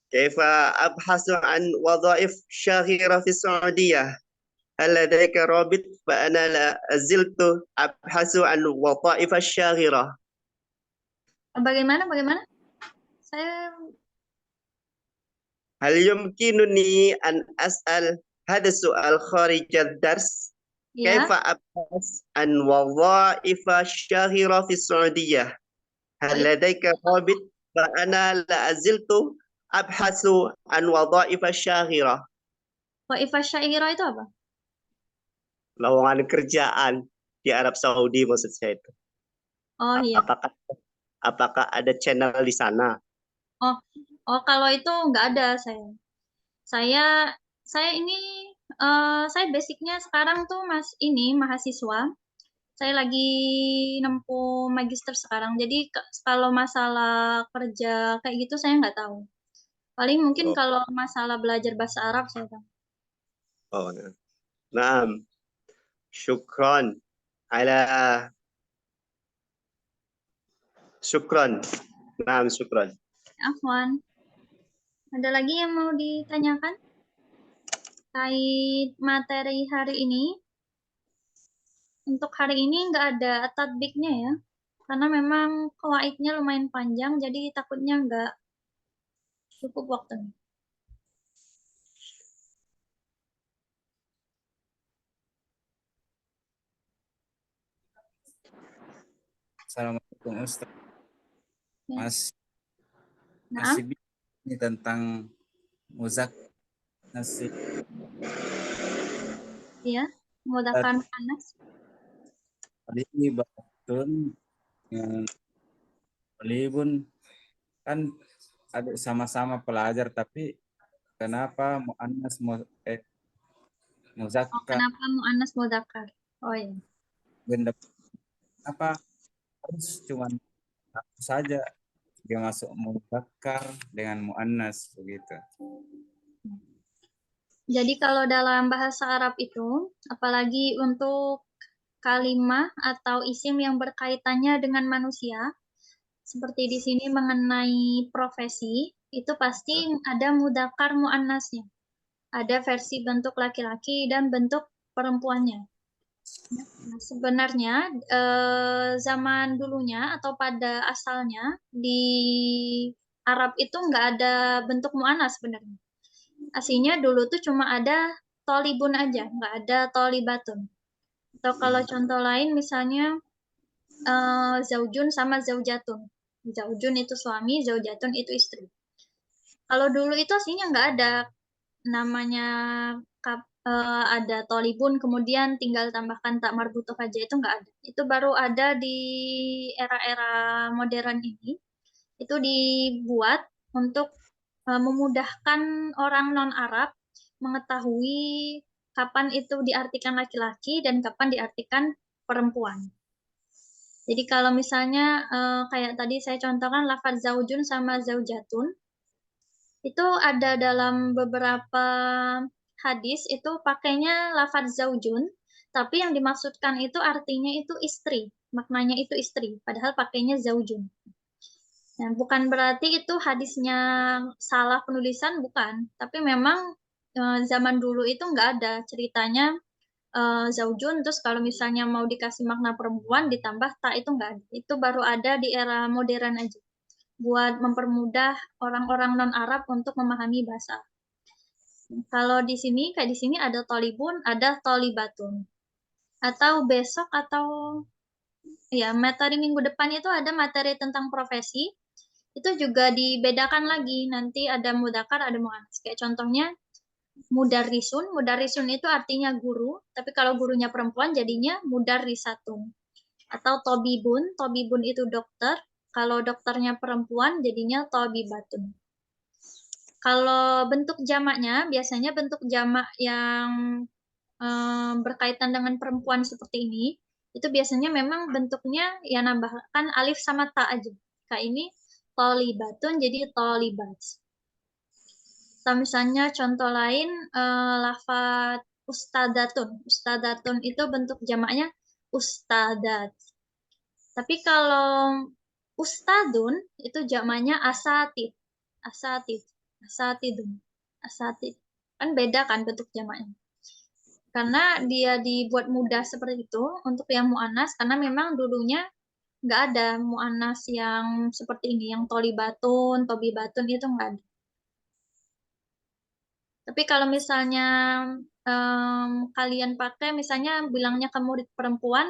كيف أبحث عن وظائف شاغرة في السعودية؟ هل لديك رابط؟ فأنا لا زلت أبحث عن وظائف الشاغرة. Bagaimana? Saya هل يمكنني أن أسأل هذا السؤال خارج الدرس؟ ya. كيف أبحث عن وظائف شاغرة في السعودية؟ هل لديك رابط؟ فأنا لا زلت أبحث عن وظائف شاغرة. Waifah syairah itu apa? Lowongan kerjaan di Arab Saudi maksud saya itu. Oh iya. Apakah ada channel di sana? Oh kalau itu nggak ada saya. Saya ini saya basicnya sekarang tuh mahasiswa. Saya lagi nempuh magister sekarang. Jadi kalau masalah kerja kayak gitu saya nggak tahu. Paling mungkin kalau masalah belajar bahasa Arab saya tahu. Oh, naam. Syukran ala syukran. Naam, syukran. Afwan. Ada lagi yang mau ditanyakan? Kait materi hari ini. Untuk hari ini nggak ada tatbiknya ya. Karena memang kawaidnya lumayan panjang, jadi takutnya nggak cukup waktunya. Assalamualaikum Ustaz. Ya. Masih ini tentang muzak nasib. Iya, mudzakkar muannas. Tadi ini tolibatun, tolibun, kan ada sama-sama pelajar, tapi kenapa muannas Oh, muzakkar kenapa mu'annas mudzakkar? Oh ya. benda apa harus cuman satu saja dia masuk muzakkar dengan muannas begitu. Jadi kalau dalam bahasa Arab itu, apalagi untuk kalimah atau isim yang berkaitannya dengan manusia, seperti di sini mengenai profesi, itu pasti ada mudzakkar muannasnya. Ada versi bentuk laki-laki dan bentuk perempuannya. Nah, sebenarnya zaman dulunya atau pada asalnya di Arab itu nggak ada bentuk mu'annas sebenarnya. Aslinya dulu tuh cuma ada tolibun aja, nggak ada tolibatun. Atau kalau contoh lain misalnya zaujun sama zaujatun. Zaujun itu suami, zaujatun itu istri. Kalau dulu itu aslinya nggak ada namanya ada tolibun kemudian tinggal tambahkan tak marbutoh aja, itu nggak ada. Itu baru ada di era-era modern ini. Itu dibuat untuk memudahkan orang non-Arab mengetahui kapan itu diartikan laki-laki dan kapan diartikan perempuan. Jadi kalau misalnya kayak tadi saya contohkan lafaz zaujun sama zaujatun, itu ada dalam beberapa hadis itu pakainya lafaz zaujun, tapi yang dimaksudkan itu artinya itu istri, maknanya itu istri, padahal pakainya zaujun. Nah, bukan berarti itu hadisnya salah penulisan, bukan, tapi memang zaman dulu itu nggak ada ceritanya zaujun, terus kalau misalnya mau dikasih makna perempuan ditambah tak, itu nggak ada. Itu baru ada di era modern aja, buat mempermudah orang-orang non-Arab untuk memahami bahasa. Kalau di sini, kayak di sini ada tolibun, ada tolibatun. Atau besok atau ya materi minggu depan itu ada materi tentang profesi. Itu juga dibedakan lagi. Nanti ada mudzakkar, ada muannats. Kayak contohnya mudarrisun. Mudarrisun itu artinya guru, tapi kalau gurunya perempuan jadinya mudarrisatun. Atau tobibun, tobibun itu dokter. Kalau dokternya perempuan jadinya tobibatun. Kalau bentuk jamaknya, biasanya bentuk jamak yang berkaitan dengan perempuan seperti ini, itu biasanya memang bentuknya ya nambahkan alif sama ta aja. Kayak ini tolibatun jadi tolibat. Atau misalnya contoh lain lafaz ustadatun. Ustadatun itu bentuk jamaknya ustadat. Tapi kalau ustadun itu jamaknya asatid. Asatid. Asatidun. Asatid. Kan beda kan bentuk jamaknya. Karena dia dibuat mudah seperti itu untuk yang mu'annas, karena memang dulunya nggak ada mu'annas yang seperti ini, yang tolibatun, tobibatun itu nggak ada. Tapi kalau misalnya kalian pakai, misalnya bilangnya ke murid perempuan,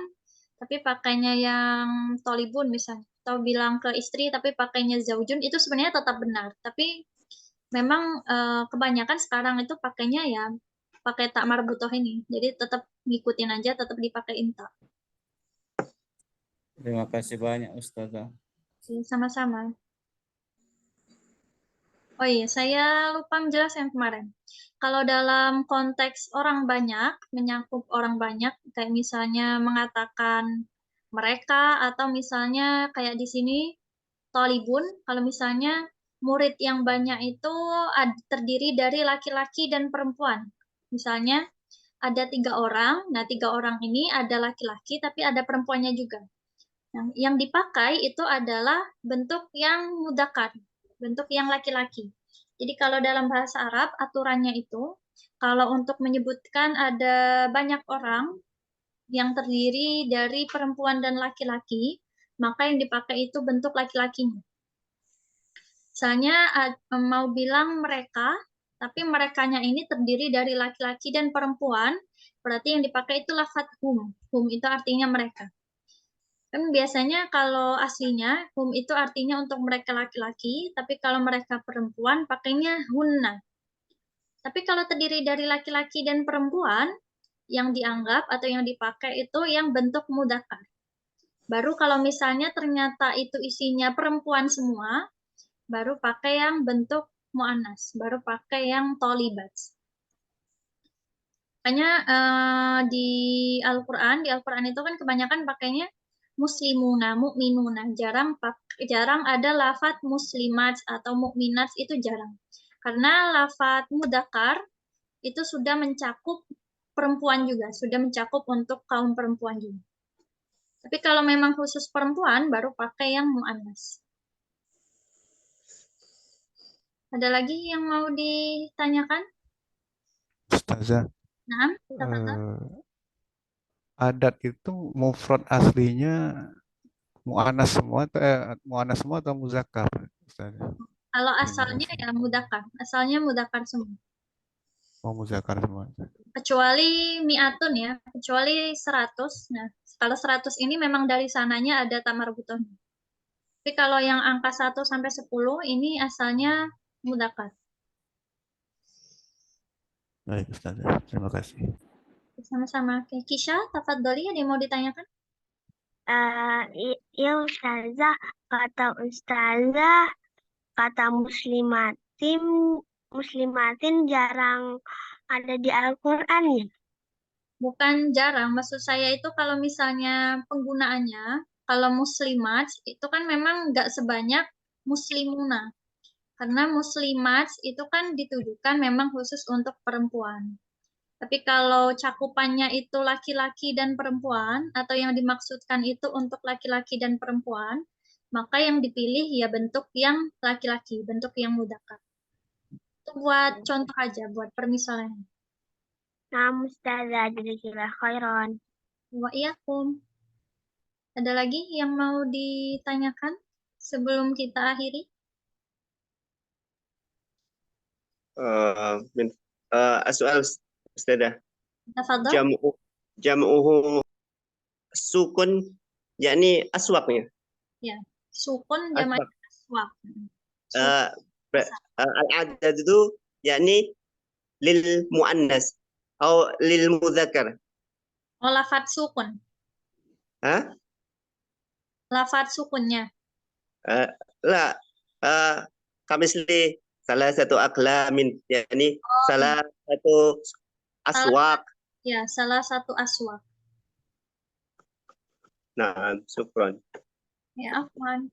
tapi pakainya yang tolibun misalnya, atau bilang ke istri tapi pakainya zaujun, itu sebenarnya tetap benar. Tapi memang kebanyakan sekarang itu pakainya ya pakai tak marbutoh ini. Jadi tetap ngikutin aja, tetap dipakai tak. Terima kasih banyak Ustazah. Sama-sama. Oh iya, saya lupa menjelaskan kemarin. Kalau dalam konteks orang banyak, menyangkut orang banyak, kayak misalnya mengatakan mereka, atau misalnya kayak di sini, tolibun, kalau misalnya murid yang banyak itu terdiri dari laki-laki dan perempuan. Misalnya ada 3 orang, nah 3 orang ini ada laki-laki tapi ada perempuannya juga. Nah, yang dipakai itu adalah bentuk yang mudzakkar, bentuk yang laki-laki. Jadi kalau dalam bahasa Arab aturannya itu, kalau untuk menyebutkan ada banyak orang yang terdiri dari perempuan dan laki-laki, maka yang dipakai itu bentuk laki-lakinya. Misalnya mau bilang mereka, tapi merekanya ini terdiri dari laki-laki dan perempuan, berarti yang dipakai itu lafaz hum. Hum itu artinya mereka. Kan biasanya kalau aslinya hum itu artinya untuk mereka laki-laki, tapi kalau mereka perempuan pakainya hunna. Tapi kalau terdiri dari laki-laki dan perempuan, yang dianggap atau yang dipakai itu yang bentuk mudzakkar. Baru kalau misalnya ternyata itu isinya perempuan semua, baru pakai yang bentuk mu'annas, baru pakai yang tolibat. Makanya di Al-Quran itu kan kebanyakan pakainya muslimuna, mu'minuna. Jarang ada lafadz muslimat atau mu'minat, itu jarang. Karena lafadz mudzakkar itu sudah mencakup perempuan juga, sudah mencakup untuk kaum perempuan juga. Tapi kalau memang khusus perempuan, baru pakai yang mu'annas. Ada lagi yang mau ditanyakan? Ustazah, Nah, tafadhol. adat itu mufrad aslinya mu'annas semua atau muzakkar, Ustazah? Kalau Terima asalnya kasih. ya mudzakkar, asalnya mudzakkar semua. Oh, muzakkar semua. Kecuali mi'atun ya, kecuali 100. Nah, kalau 100 ini memang dari sananya ada tamarbuton. Tapi kalau yang angka 1 sampai 10 ini asalnya mudzakkar. Baik, Ustazah. Terima kasih. Sama-sama. Oke, Kisha, tafadholi, ada yang mau ditanyakan? Ya Ustazah, kata muslimatin jarang ada di Al-Quran ya? Bukan jarang, maksud saya itu kalau misalnya penggunaannya, kalau muslimat itu kan memang nggak sebanyak muslimuna. Karena muslimat itu kan ditujukan memang khusus untuk perempuan. Tapi kalau cakupannya itu laki-laki dan perempuan, atau yang dimaksudkan itu untuk laki-laki dan perempuan, maka yang dipilih ya bentuk yang laki-laki, bentuk yang mudzakkar. Itu buat contoh aja, buat permisalan. Nah, Ustazah, jazakallahu khairan. Wa iyyakum. Ada lagi yang mau ditanyakan sebelum kita akhiri? السؤال أستاذة Tafadhol. جمعه سوق يعني أسواقnya Ya, sukun jamak أسواق aswaq. العدد itu يعني للمؤنث أو للمذكر Oh, lafadz sukun. ها Lafadz sukunnya. لا كمثل ثلاثة أقلام يعني ثلاثة أسواق Ya, salah satu aswaq. نعم شكرا Ya, afwan.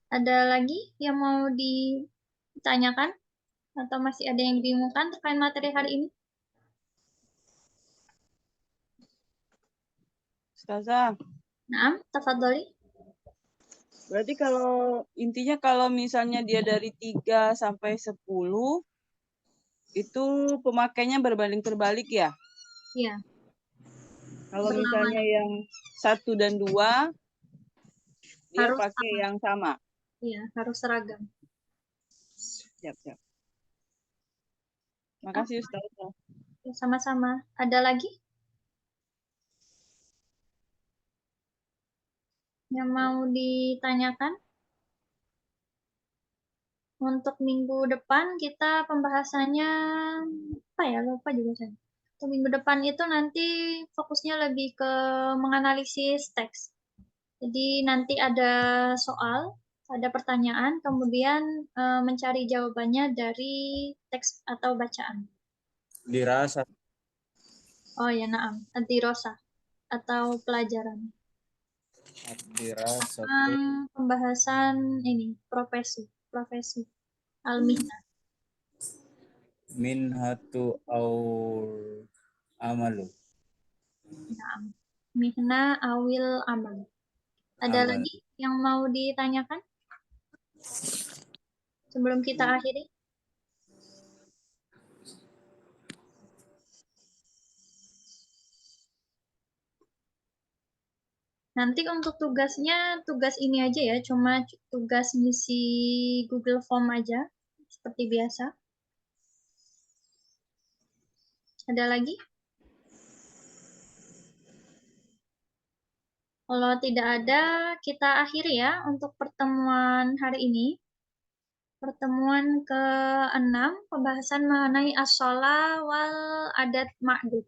Ada lagi yang mau ditanyakan? Atau masih ada yang dibingungkan terkait materi hari ini? Ustazah, Naam, tafadholi. berarti intinya kalau misalnya dia dari 3 sampai 10, itu pemakainya berbanding terbalik ya? Ya, Kalau berlawanan. misalnya yang 1 dan 2, dia Harus pakai sama. yang sama. Iya, harus seragam. Siap. Makasih Ustazah. Ya, sama-sama. Ada lagi yang mau ditanyakan? Untuk minggu depan kita pembahasannya apa ya? Lupa juga saya. Untuk minggu depan itu nanti fokusnya lebih ke menganalisis teks. Jadi nanti ada soal, ada pertanyaan, kemudian mencari jawabannya dari teks atau bacaan. Dirasa. Oh ya, naam. Ad-dirasah atau pelajaran. Dirasa. Pembahasan ini, profesi al-mihnah. Minhatu aul amalu. Naam. Mihnah awil amal. Ada Amal. lagi yang mau ditanyakan sebelum kita akhiri? Nanti untuk tugasnya, tugas ini aja ya, cuma tugas ngisi Google Form aja, seperti biasa. Ada lagi? Kalau tidak ada, kita akhiri ya untuk pertemuan hari ini. Pertemuan ke-6, pembahasan mengenai as-shalah wal adat ma'dud.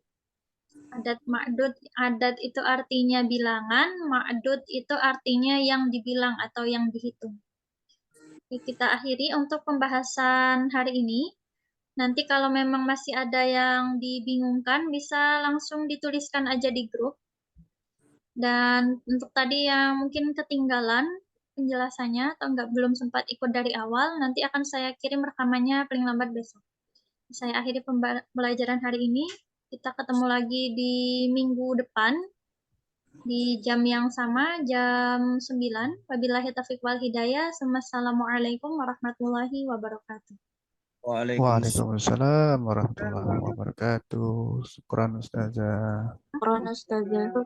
Adat ma'dud, adat itu artinya bilangan, ma'dud itu artinya yang dibilang atau yang dihitung. Oke, kita akhiri untuk pembahasan hari ini. Nanti kalau memang masih ada yang dibingungkan, bisa langsung dituliskan aja di grup. Dan untuk tadi yang mungkin ketinggalan penjelasannya atau belum sempat ikut dari awal, nanti akan saya kirim rekamannya paling lambat besok. Saya akhiri pembelajaran hari ini. Kita ketemu lagi di minggu depan di jam yang sama, jam 9. Wabillahi taufiq wal hidayah. Wassalamualaikum warahmatullahi wabarakatuh. Waalaikumsalam warahmatullahi wabarakatuh. Syukran Ustazah. Syukron Ustazah.